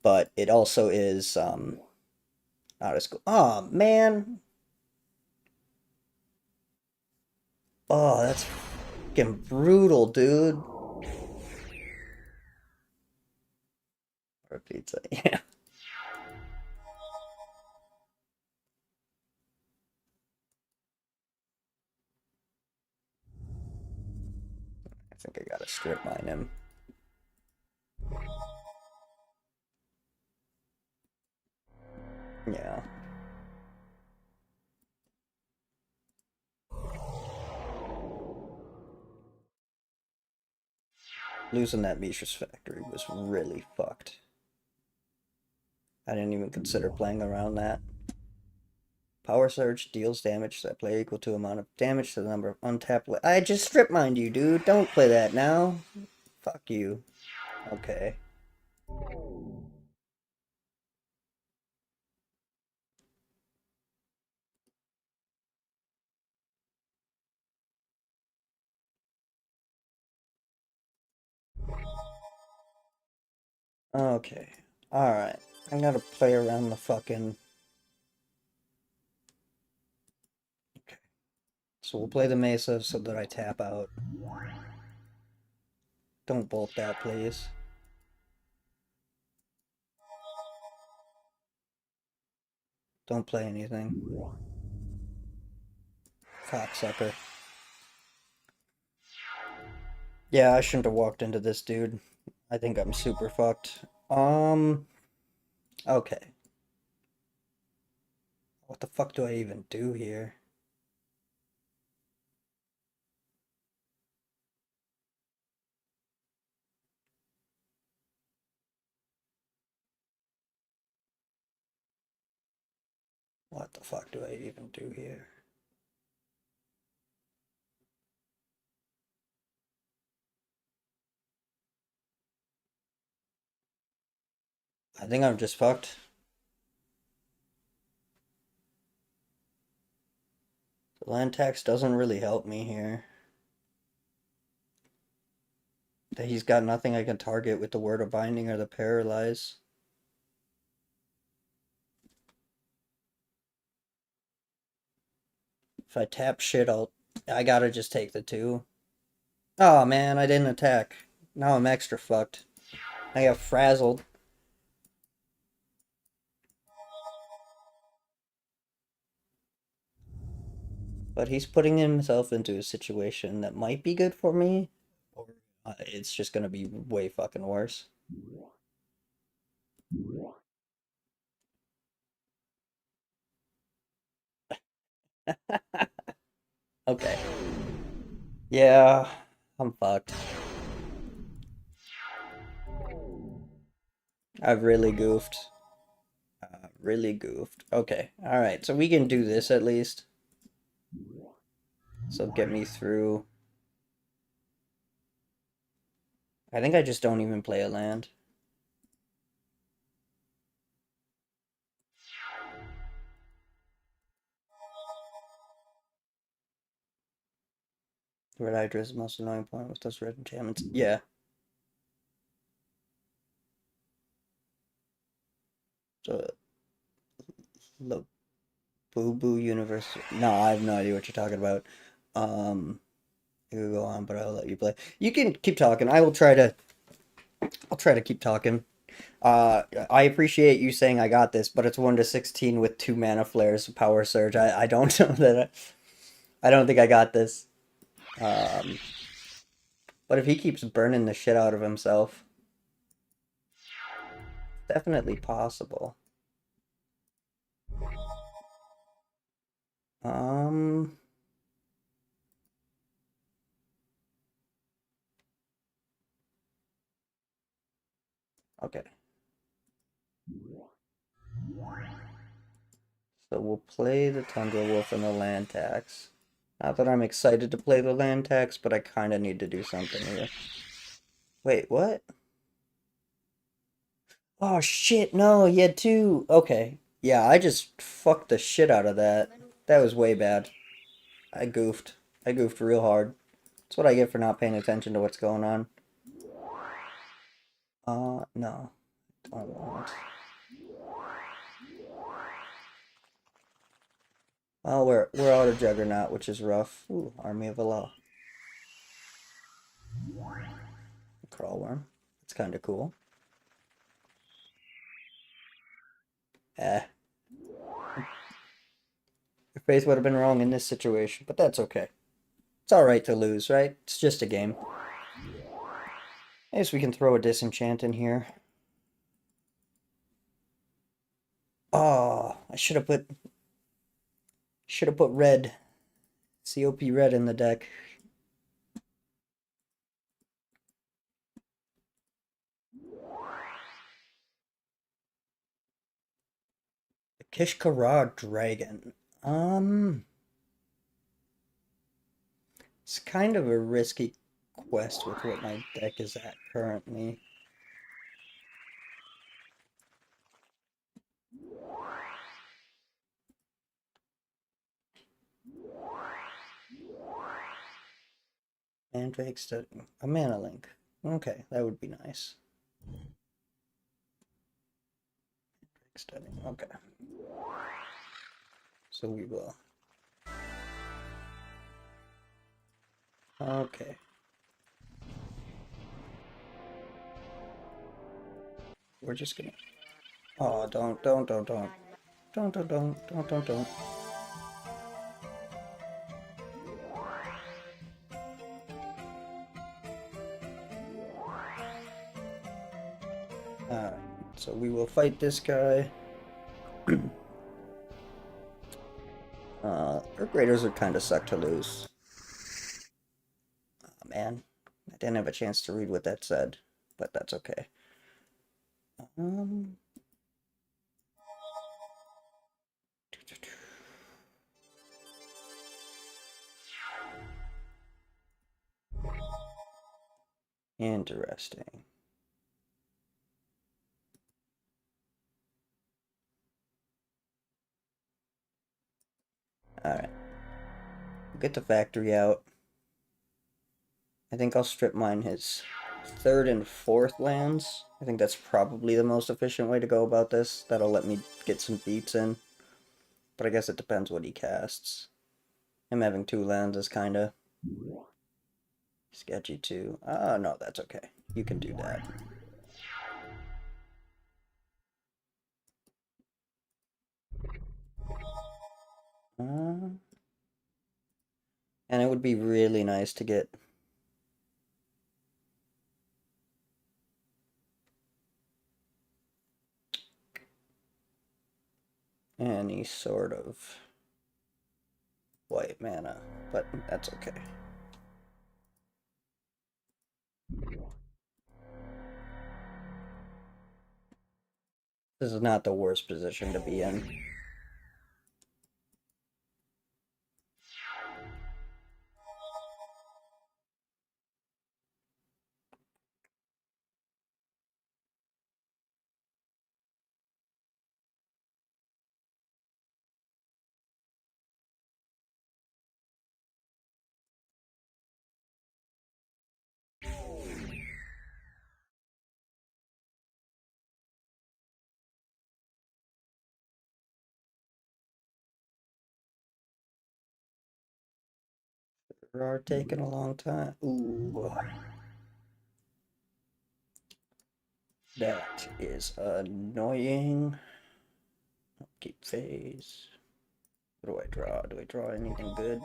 but it also is not as cool. Oh man. Oh, that's fucking brutal, dude. Or pizza, yeah. I think I gotta strip mine him. Yeah. Losing that Mishra's factory was really fucked. I didn't even consider playing around that. Power Surge deals damage to that player equal to amount of damage to the number of untapped... I just strip mined you, dude. Don't play that now. Fuck you. Okay. Okay. Alright. I'm gonna play around the fucking... Okay. So we'll play the Mesa so that I tap out. Don't bolt that, please. Don't play anything. Cocksucker. Yeah, I shouldn't have walked into this, dude. I think I'm super fucked. Okay. What the fuck do I even do here? What the fuck do I even do here? I think I'm just fucked. The land tax doesn't really help me here. He's got nothing I can target with the Word of Binding or the Paralyze. If I tap shit, I gotta just take the 2. Oh man, I didn't attack. Now I'm extra fucked. I got frazzled. But he's putting himself into a situation that might be good for me, or it's just gonna be way fucking worse. Okay. Yeah, I'm fucked. I've really goofed. Really goofed. Okay, alright, so we can do this at least. So get me through. I think I just don't even play a land. Red Hydra is the most annoying point with those red enchantments. Yeah. So, the Boo Boo Universe. No, I have no idea what you're talking about. Um, you can go on, but I'll let you play. You can keep talking. I'll try to keep talking. I appreciate you saying I got this, but it's 1 to 16 with 2 mana flares, power surge. I don't know that I don't think I got this. Um, but if he keeps burning the shit out of himself, definitely possible. Um, okay. So we'll play the Tundra Wolf and the land tax. Not that I'm excited to play the land tax, but I kind of need to do something here. Wait, what? Oh shit, no, he had 2. Okay. Yeah, I just fucked the shit out of that. That was way bad. I goofed. I goofed real hard. That's what I get for not paying attention to what's going on. No. Don't want. Well, we're out of Juggernaut, which is rough. Ooh, Army of Allah. Crawlworm. It's kind of cool. Eh. Your faith would have been wrong in this situation, but that's okay. It's alright to lose, right? It's just a game. I guess we can throw a disenchant in here. Oh, I should have put red. COP red in the deck. The Kishkara Dragon. It's kind of a risky quest with what my deck is at currently. Mandrake's a mana link. Okay, that would be nice. Extending. Okay. So we will. Okay. We're just gonna. Oh, don't. Don't. Alright, so we will fight this guy. Earth Raiders are kind of suck to lose. Oh, man. I didn't have a chance to read what that said, but that's okay. Um... Interesting. Alright. Get the factory out. I think I'll strip mine his third and fourth lands. I think that's probably the most efficient way to go about this. That'll let me get some beats in. But I guess it depends what he casts. Him having 2 lands is kinda sketchy too. Oh, no, that's okay. You can do that. And it would be really nice to get any sort of white mana, but that's okay. This is not the worst position to be in. Are taking a long time. Ooh. That is annoying. Keep phase. What do I draw? Do I draw anything good?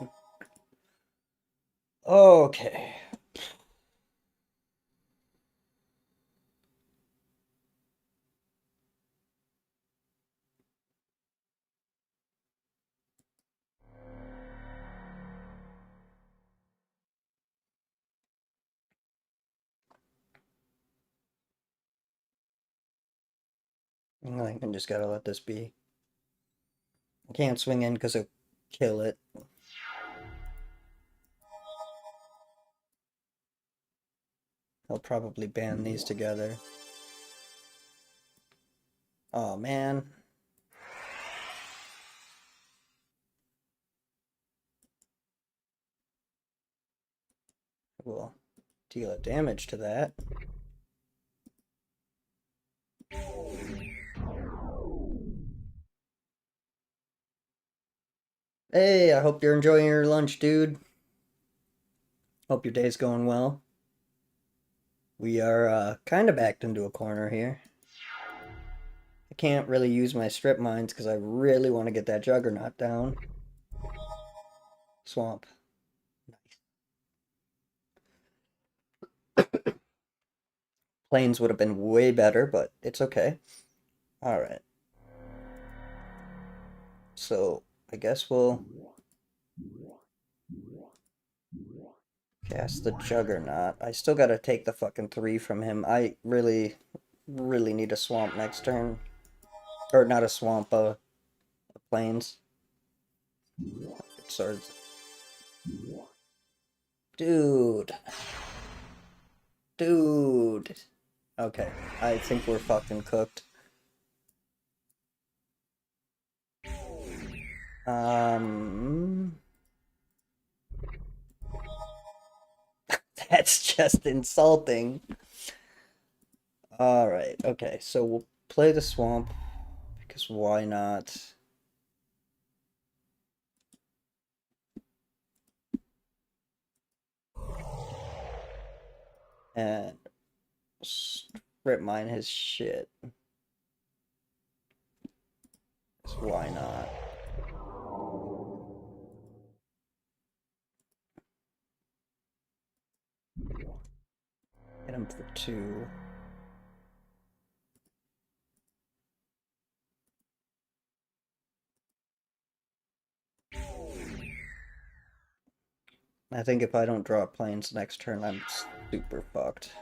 Okay. I can just gotta let this be. I can't swing in because it'll kill it. He'll probably ban these together. Oh, man. We'll deal a damage to that. Hey, I hope you're enjoying your lunch, dude. Hope your day's going well. We are kind of backed into a corner here. I can't really use my strip mines because I really want to get that Juggernaut down. Swamp. Plains would have been way better, but it's okay. Alright. So, I guess we'll cast the Juggernaut. I still gotta take the fucking 3 from him. I really need a swamp next turn. Or not a swamp, a plains. Swords. Dude. Dude. Okay, I think we're fucking cooked. That's just insulting. Alright, okay, so we'll play the swamp Because why not? And strip mine his shit. Because why not? Hit him for 2. I think if I don't draw planes next turn, I'm super fucked.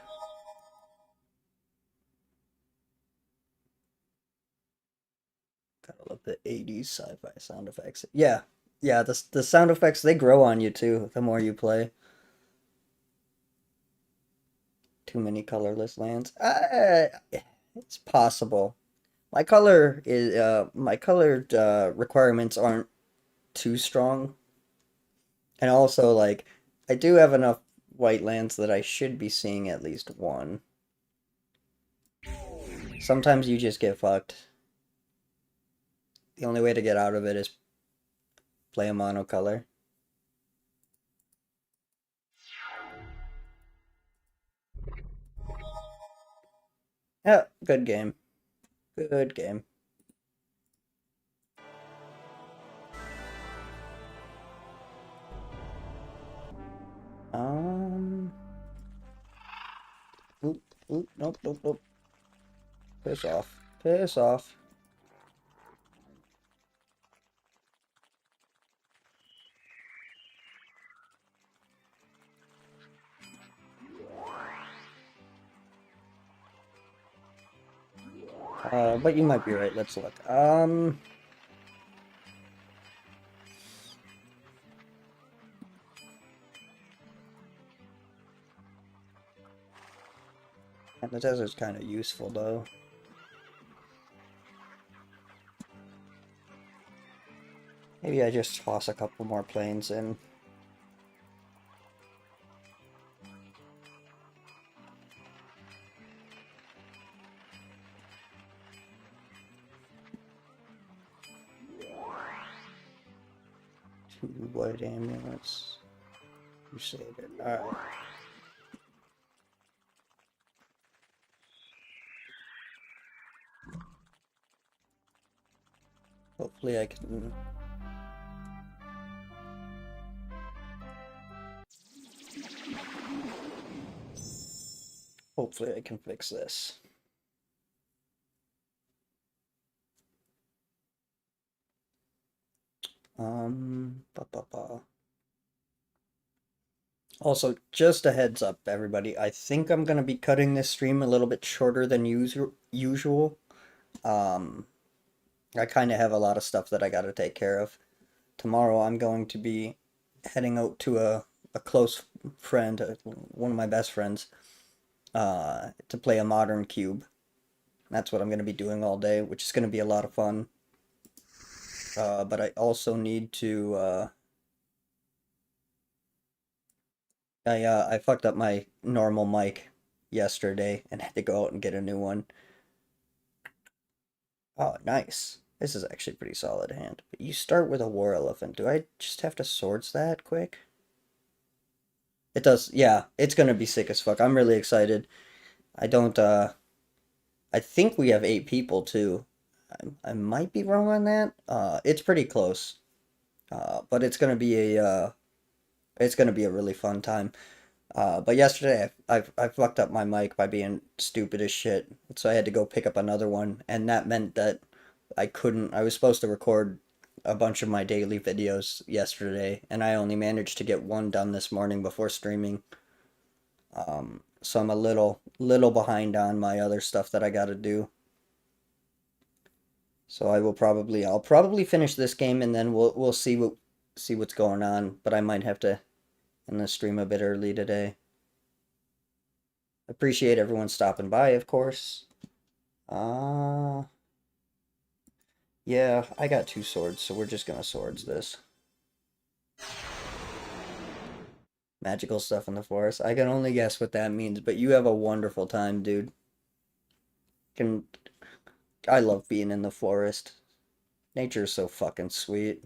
Gotta love the 80s sci-fi sound effects. Yeah, yeah, the sound effects, they grow on you too, the more you play. Too many colorless lands. It's possible. My colored requirements aren't too strong. And also, like, I do have enough white lands that I should be seeing at least one. Sometimes you just get fucked. The only way to get out of it is play a monocolor. Yeah, good game. Good game. Um. Oop, oop, nope, nope, nope. Piss off. Piss off. But you might be right. Let's look. And the desert's kind of useful, though. Maybe I just toss a couple more planes in. Two white amulets. You saved it. Alright. Hopefully I can... Hopefully I can fix this. Ba -ba -ba. Also, just a heads up, everybody. I think I'm gonna be cutting this stream a little bit shorter than usual. Um, I kind of have a lot of stuff that I gotta take care of. Tomorrow I'm going to be heading out to a close friend, one of my best friends, to play a modern cube. That's what I'm gonna be doing all day, which is gonna be a lot of fun. But I also need to, I fucked up my normal mic yesterday and had to go out and get a new one. Oh, nice. This is actually a pretty solid hand. But you start with a war elephant. Do I just have to swords that quick? It does. Yeah, it's gonna be sick as fuck. I'm really excited. I don't, I think we have 8 people too. I might be wrong on that. It's pretty close. But it's gonna be a really fun time. But yesterday I fucked up my mic by being stupid as shit, so I had to go pick up another one, and that meant that I couldn't. I was supposed to record a bunch of my daily videos yesterday, and I only managed to get one done this morning before streaming. So I'm a little behind on my other stuff that I gotta do. So I'll probably finish this game, and then we'll see what's going on. But I might have to end the stream a bit early today. Appreciate everyone stopping by, of course. Uh, yeah, I got 2 swords, so we're just gonna swords this. Magical stuff in the forest. I can only guess what that means, but you have a wonderful time, dude. Can I love being in the forest. Nature is so fucking sweet.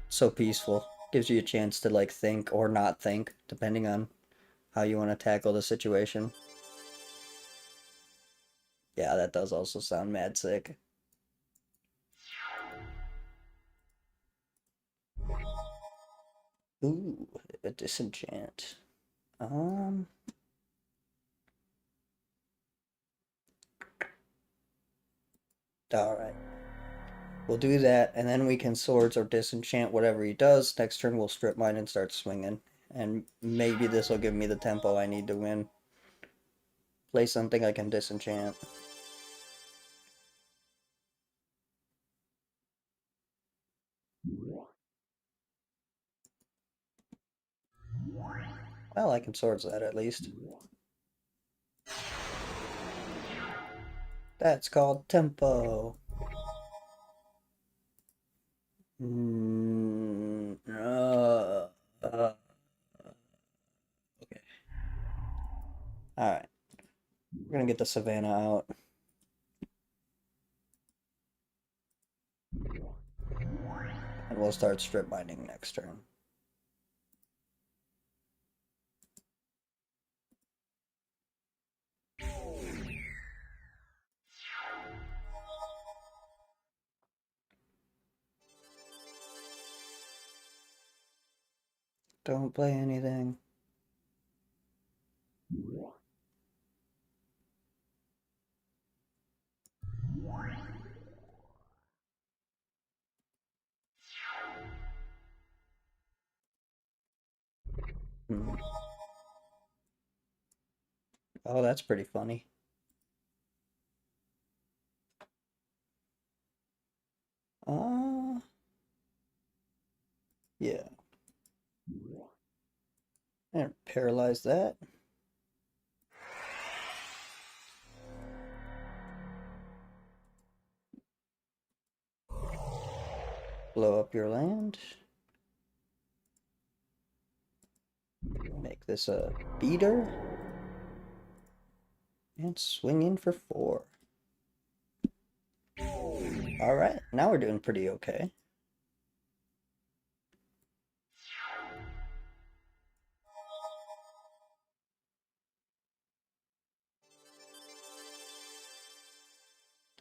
So peaceful. Gives you a chance to like think or not think, depending on how you want to tackle the situation. Yeah, that does also sound mad sick. Ooh, a disenchant. Um, alright. We'll do that, and then we can swords or disenchant whatever he does. Next turn we'll strip mine and start swinging. And maybe this will give me the tempo I need to win. Play something I can disenchant. Well, I can swords that at least. That's called tempo. Mm, okay. Alright. We're gonna get the Savannah out. And we'll start strip mining next turn. Don't play anything. Hmm. Oh, that's pretty funny. Uh, yeah. And paralyze that. Blow up your land. Make this a beater. And swing in for 4. Alright, now we're doing pretty okay.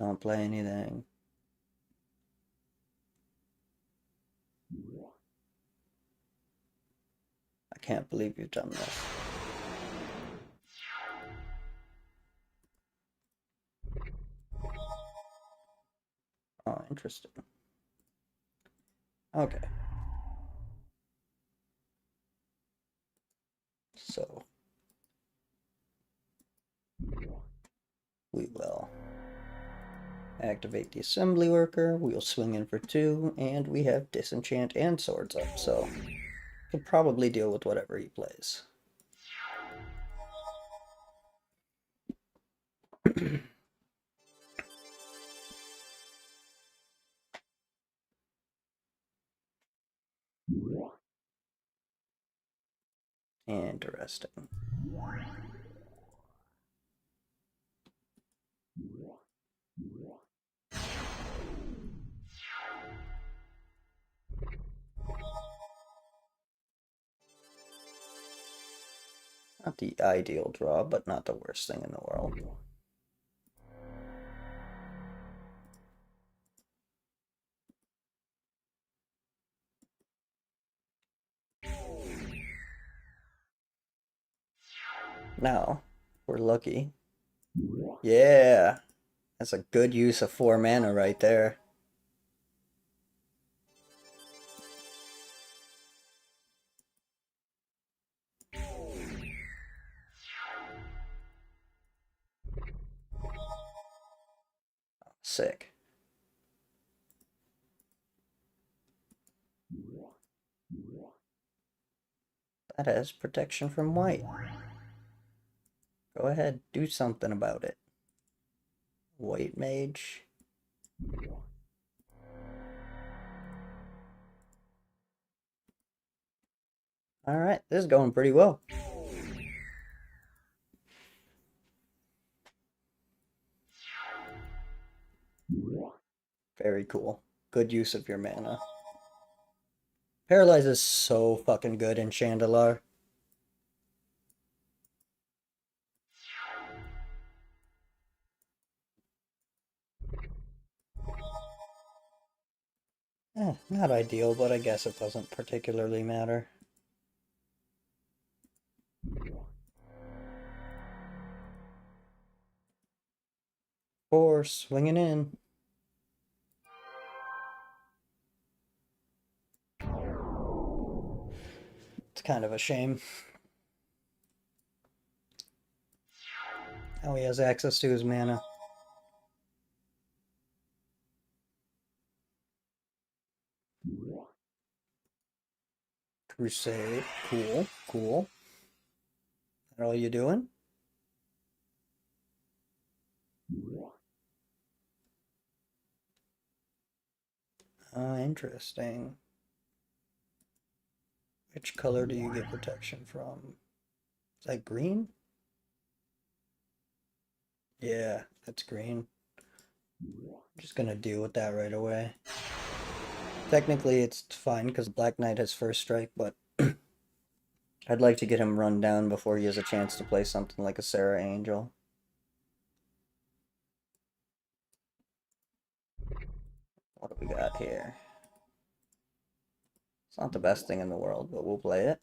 Don't play anything. I can't believe you've done this. Oh, interesting. Okay. So, we will activate the assembly worker, we'll swing in for 2, and we have disenchant and swords up, so we'll probably deal with whatever he plays. Interesting. Not the ideal draw, but not the worst thing in the world. Now, we're lucky. Yeah, that's a good use of 4 mana right there. Sick. That has protection from white. Go ahead, do something about it. White mage. Alright, this is going pretty well. Very cool. Good use of your mana. Paralyze is so fucking good in Shandalar. Not ideal, but I guess it doesn't particularly matter. Four, swinging in. It's kind of a shame. Now he has access to his mana. Crusade. Cool, cool. That all you doing? Interesting. Which color do you get protection from? Is that green? Yeah, that's green. I'm just gonna deal with that right away. Technically, it's fine because Black Knight has first strike, but I'd like to get him run down before he has a chance to play something like a Sarah Angel. What do we got here? It's not the best thing in the world, but we'll play it.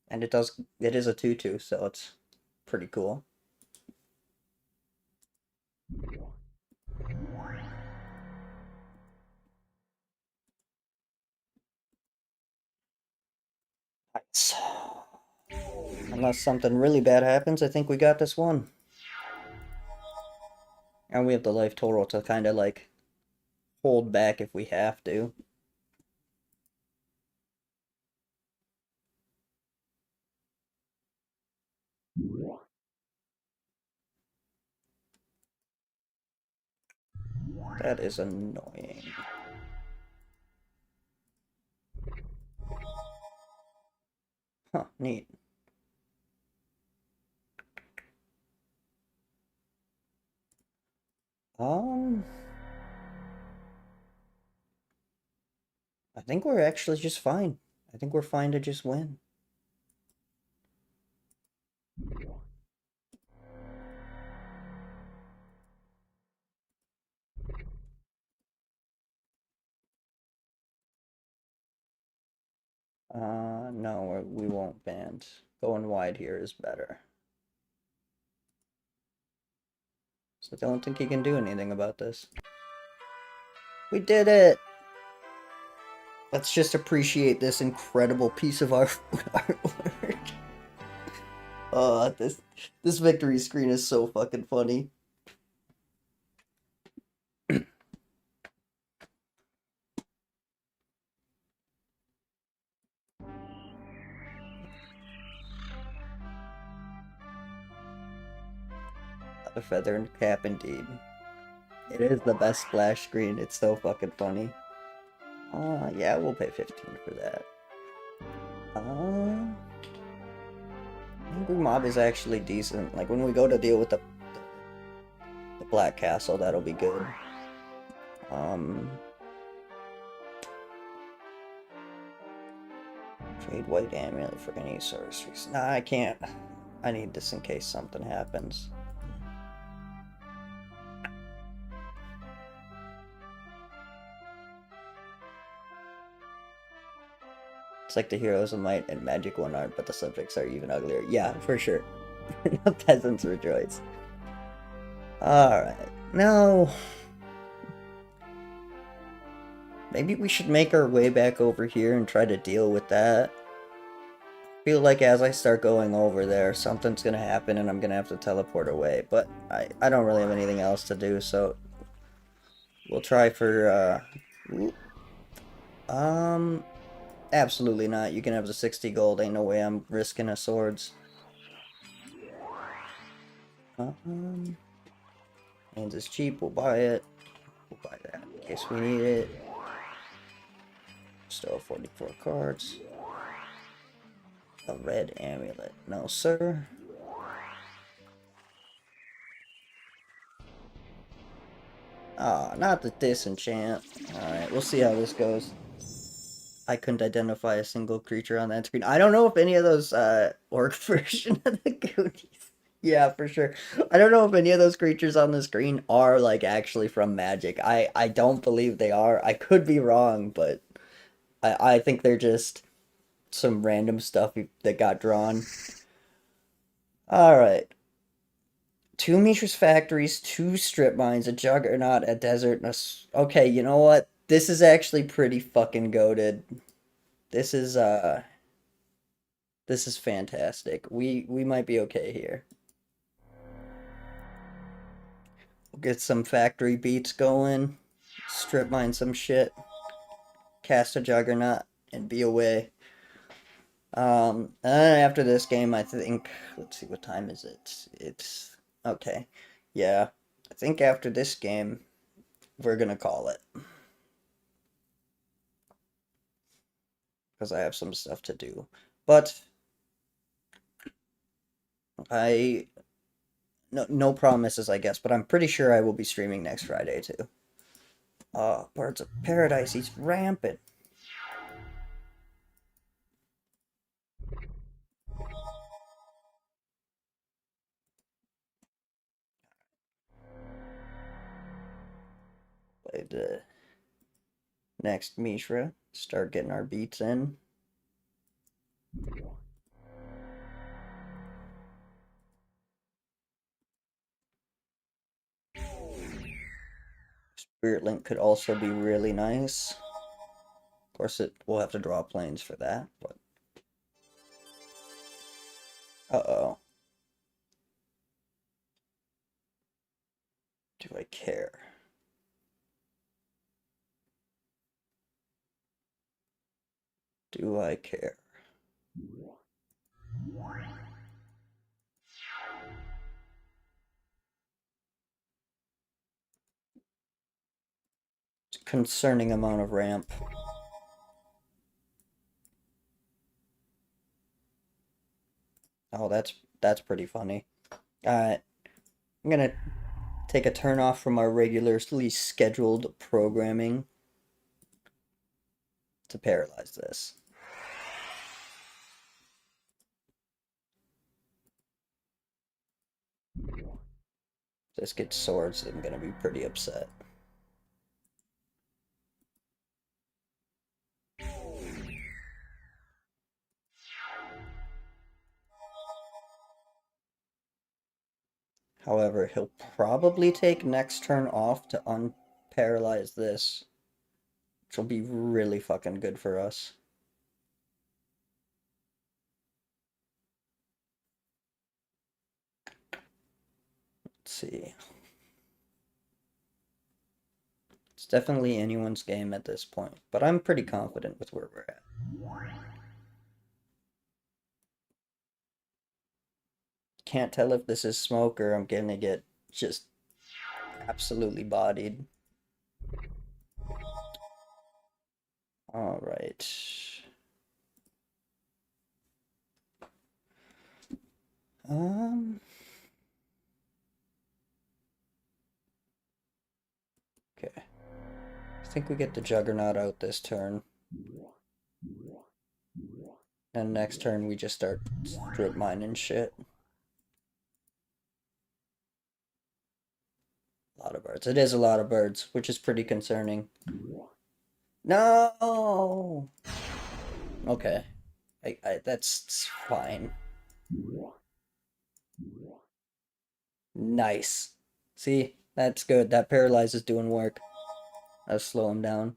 And it is a 2/2, so it's pretty cool. Nice. Unless something really bad happens, I think we got this one. And we have the life total to kind of like hold back if we have to. That is annoying. Huh, neat. I think we're actually just fine. I think we're fine to just win. No, we won't band. Going wide here is better. So I don't think he can do anything about this. We did it! Let's just appreciate this incredible piece of artwork. Oh, this victory screen is so fucking funny. A feathered cap indeed. It is the best splash screen. It's so fucking funny. Yeah, we'll pay 15 for that. Angry Mob is actually decent. Like, when we go to deal with the Black Castle, that'll be good. Trade White Amulet for any sorceries. Nah, I can't. I need this in case something happens. It's like the Heroes of Might and Magic 1 art, but the subjects are even uglier. Yeah, for sure. The peasants rejoice. Alright, now... maybe we should make our way back over here and try to deal with that. I feel like as I start going over there, something's gonna happen and I'm gonna have to teleport away. But I don't really have anything else to do, so... we'll try for, absolutely not. You can have the 60 gold. Ain't no way I'm risking a swords. Hands is cheap. We'll buy it. We'll buy that in case we need it. Still 44 cards. A red amulet. No, sir. Ah, not the disenchant. Alright, we'll see how this goes. I couldn't identify a single creature on that screen. I don't know if any of those orc version of the Goonies. Yeah, for sure. I don't know if any of those creatures on the screen are like actually from Magic. I don't believe they are. I could be wrong, but I think they're just some random stuff that got drawn. All right. Two Mishra's Factories, two Strip Mines, a Juggernaut, a Desert, and okay, you know what? This is actually pretty fucking goated. This is this is fantastic. We might be okay here. We'll get some factory beats going, strip mine some shit, cast a Juggernaut, and be away. And then after this game, I think, let's see, what time is it? It's, okay. Yeah, I think after this game, we're gonna call it. Because I have some stuff to do. But, no promises, I guess, but I'm pretty sure I will be streaming next Friday, too. Birds of Paradise, he's rampant. Play the next Mishra, start getting our beats in. Spirit Link could also be really nice. Of course, we'll have to draw planes for that, but... Uh-oh. Do I care? Do I care? It's a concerning amount of ramp. Oh, that's pretty funny. Alright. I'm gonna take a turn off from our regularly scheduled programming to paralyze this. If this gets swords, I'm gonna be pretty upset. However, he'll probably take next turn off to unparalyze this, which will be really fucking good for us. Let's see. It's definitely anyone's game at this point, but I'm pretty confident with where we're at. Can't tell if this is smoke or I'm gonna get just absolutely bodied. All right. Okay. I think we get the Juggernaut out this turn. And next turn we just start strip mining shit. A lot of birds. It is a lot of birds, which is pretty concerning. No! Okay. That's fine. Nice. See? That's good. That paralyze is doing work. That'll slow him down.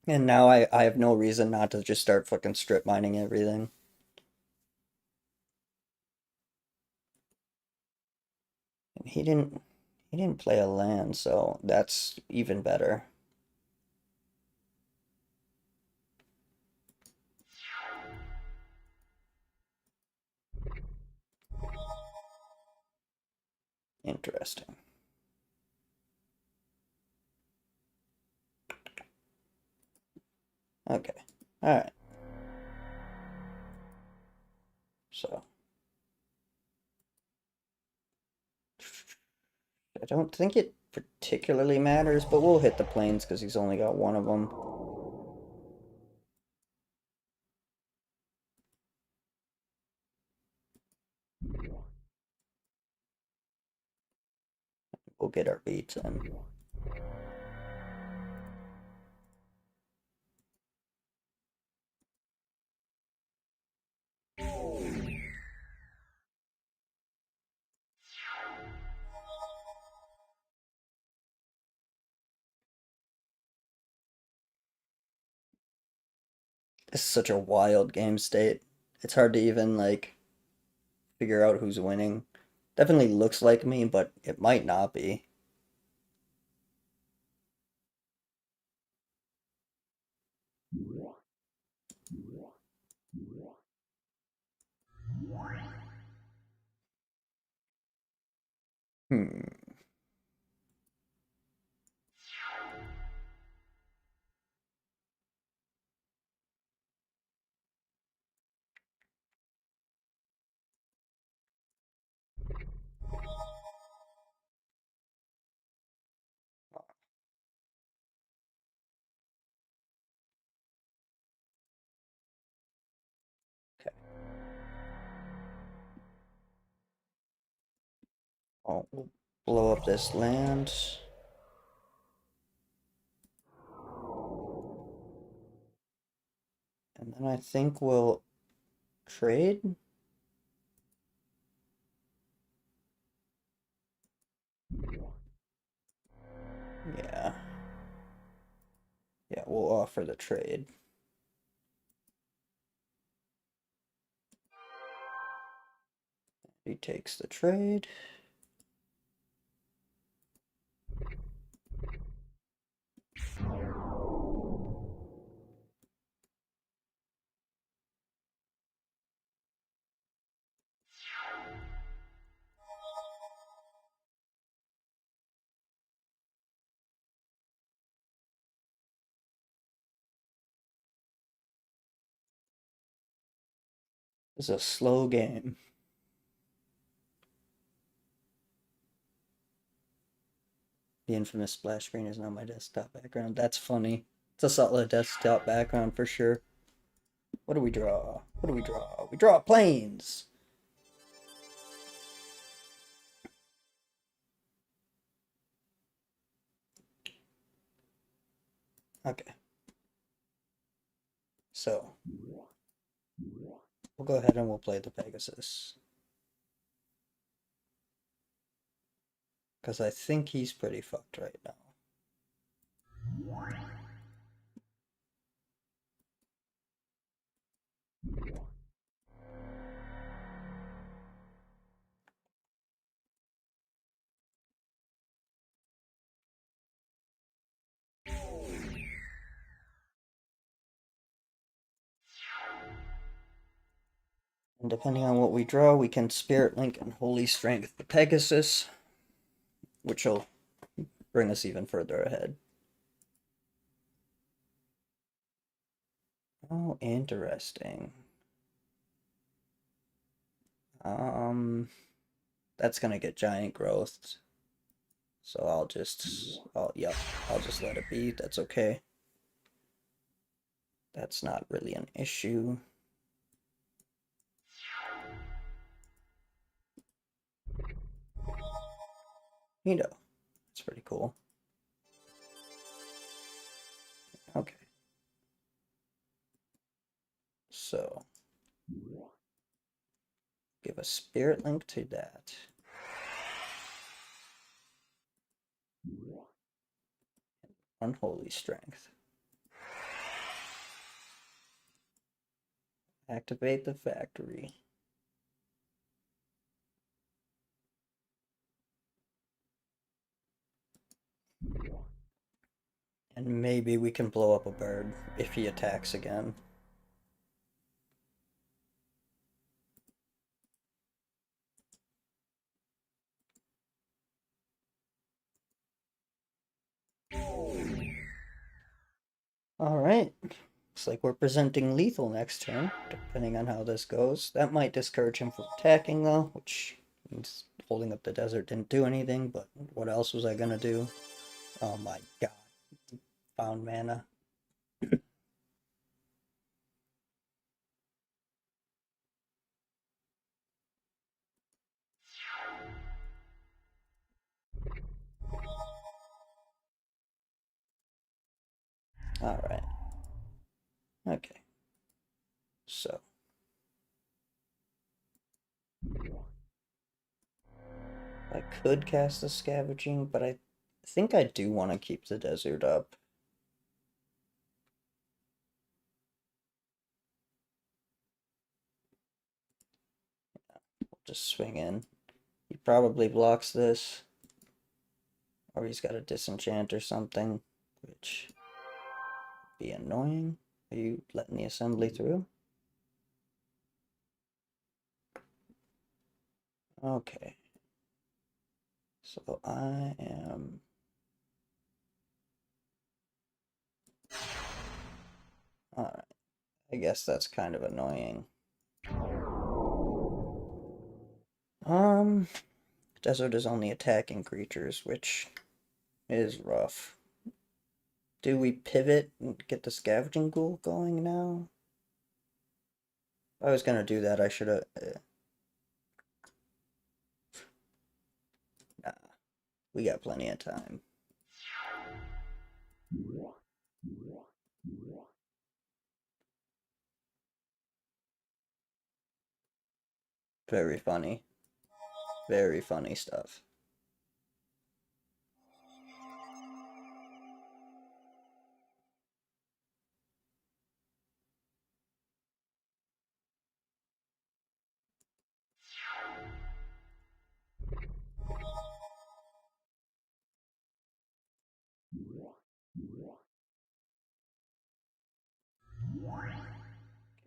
And now I have no reason not to just start fucking strip mining everything. And he didn't play a land, so that's even better. Interesting. Okay. Alright. So. I don't think it particularly matters, but we'll hit the planes because he's only got one of them. We'll get our beats in. This is such a wild game state. It's hard to even like figure out who's winning. Definitely looks like me, but it might not be. Hmm. Okay. Oh, we'll blow up this land. And then I think we'll trade. Yeah. Yeah, we'll offer the trade. He takes the trade. It's a slow game. The infamous splash screen is now my desktop background. That's funny. It's a solid desktop background for sure. What do we draw? What do we draw? We draw planes! Okay. So, we'll go ahead and we'll play the Pegasus. Because I think he's pretty fucked right now. And depending on what we draw, we can Spirit Link and Holy Strength the Pegasus, which will bring us even further ahead. Oh, interesting. That's gonna get giant growth. So I'll just let it be. That's okay. That's not really an issue. It's pretty cool. Okay. So give a Spirit Link to that. Unholy Strength. Activate the factory. And maybe we can blow up a bird if he attacks again. Alright. Looks like we're presenting lethal next turn, depending on how this goes. That might discourage him from attacking, though, which means holding up the desert didn't do anything, but what else was I gonna do? Oh my god. Found mana. Alright. Okay. So. I could cast the scavenging, but I think I do want to keep the desert up. We'll just swing in. He probably blocks this. Or he's got a disenchant or something, which would be annoying. Are you letting the assembly through? Okay. So I am... Alright. I guess that's kind of annoying. Desert is only attacking creatures, which is rough. Do we pivot and get the scavenging ghoul going now? If I was gonna do that, I should have... Nah, we got plenty of time. Very funny. Very funny stuff.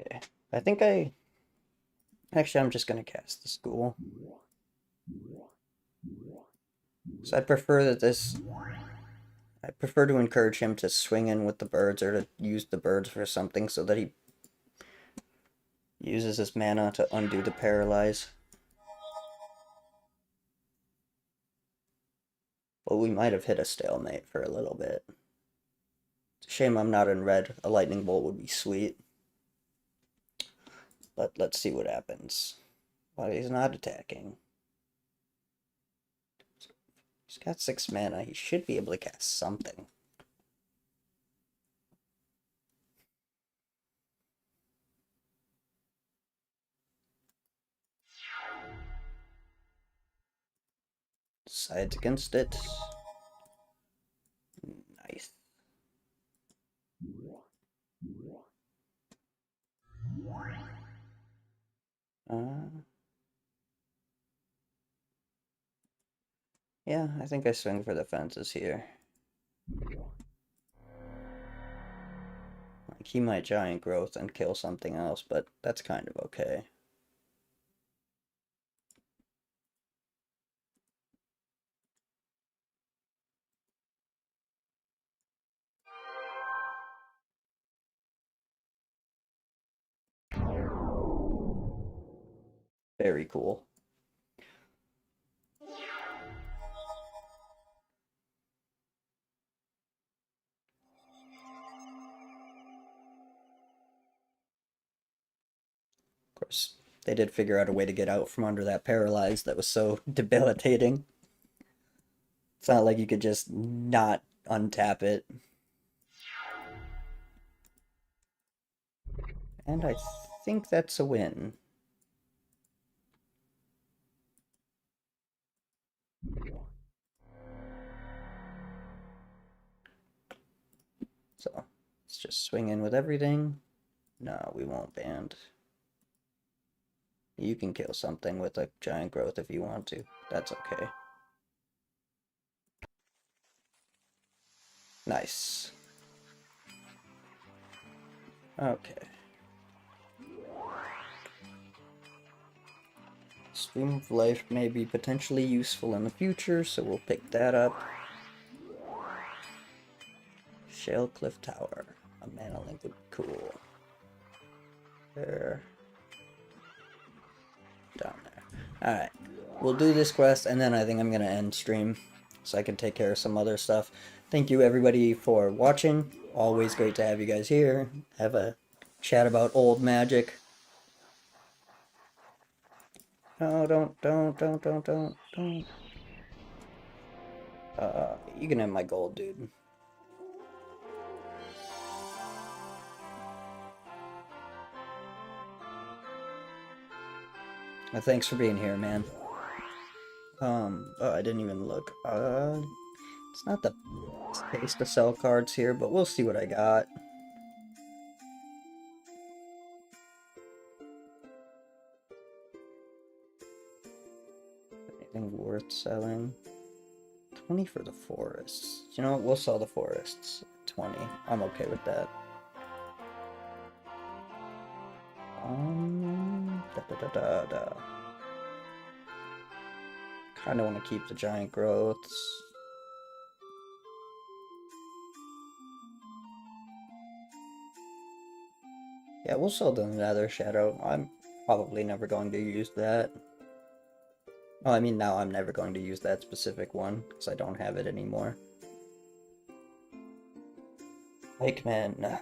Okay. I think I... Actually, I'm just gonna cast the school. So I prefer that this... I prefer to encourage him to swing in with the birds or to use the birds for something so that he uses his mana to undo the paralyze. Well, we might have hit a stalemate for a little bit. It's a shame I'm not in red. A lightning bolt would be sweet. But let's see what happens. Well, he's not attacking. He's got 6 mana. He should be able to cast something. Decides against it. Nice. Yeah, I think I swing for the fences here. Like, he might giant growth and kill something else, but that's kind of okay. Very cool. Of course, they did figure out a way to get out from under that paralyze that was so debilitating. It's not like you could just not untap it. And I think that's a win. So, let's just swing in with everything. No, we won't band. You can kill something with a giant growth if you want to. That's okay. Nice. Okay. Stream of Life may be potentially useful in the future, so we'll pick that up. Shale Cliff Tower. A mana link would be cool. There. Down there. Alright. we'll do this quest, and then I think I'm gonna end stream so I can take care of some other stuff. Thank you everybody for watching. Always great to have you guys here. Have a chat about old magic. No, don't. You can have my gold, dude. Thanks for being here, man. Oh, I didn't even look. It's not the best case to sell cards here, but we'll see what I got. Anything worth selling? 20 for the forests. You know what? We'll sell the forests. 20. I'm okay with that. Kind of want to keep the giant growths. Yeah, we'll sell the nether shadow. I'm probably never going to use that. Oh, I mean, now I'm never going to use that specific one, because I don't have it anymore. Pikeman.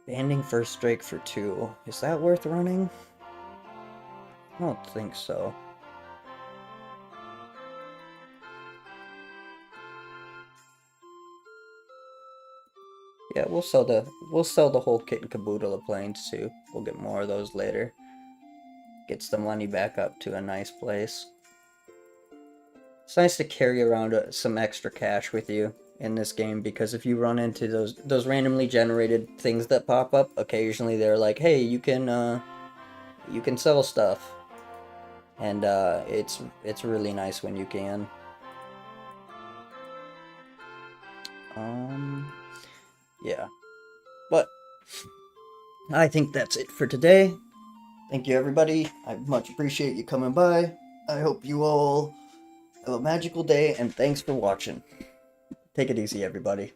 Banding first strike for 2. Is that worth running? I don't think so. Yeah, we'll sell the whole kit and caboodle of planes too. We'll get more of those later. Gets the money back up to a nice place. It's nice to carry around some extra cash with you in this game, because if you run into those randomly generated things that pop up, occasionally they're like, hey, you can sell stuff. And it's really nice when you can. Yeah. But I think that's it for today. Thank you, everybody. I much appreciate you coming by. I hope you all have a magical day, and thanks for watching. Take it easy, everybody.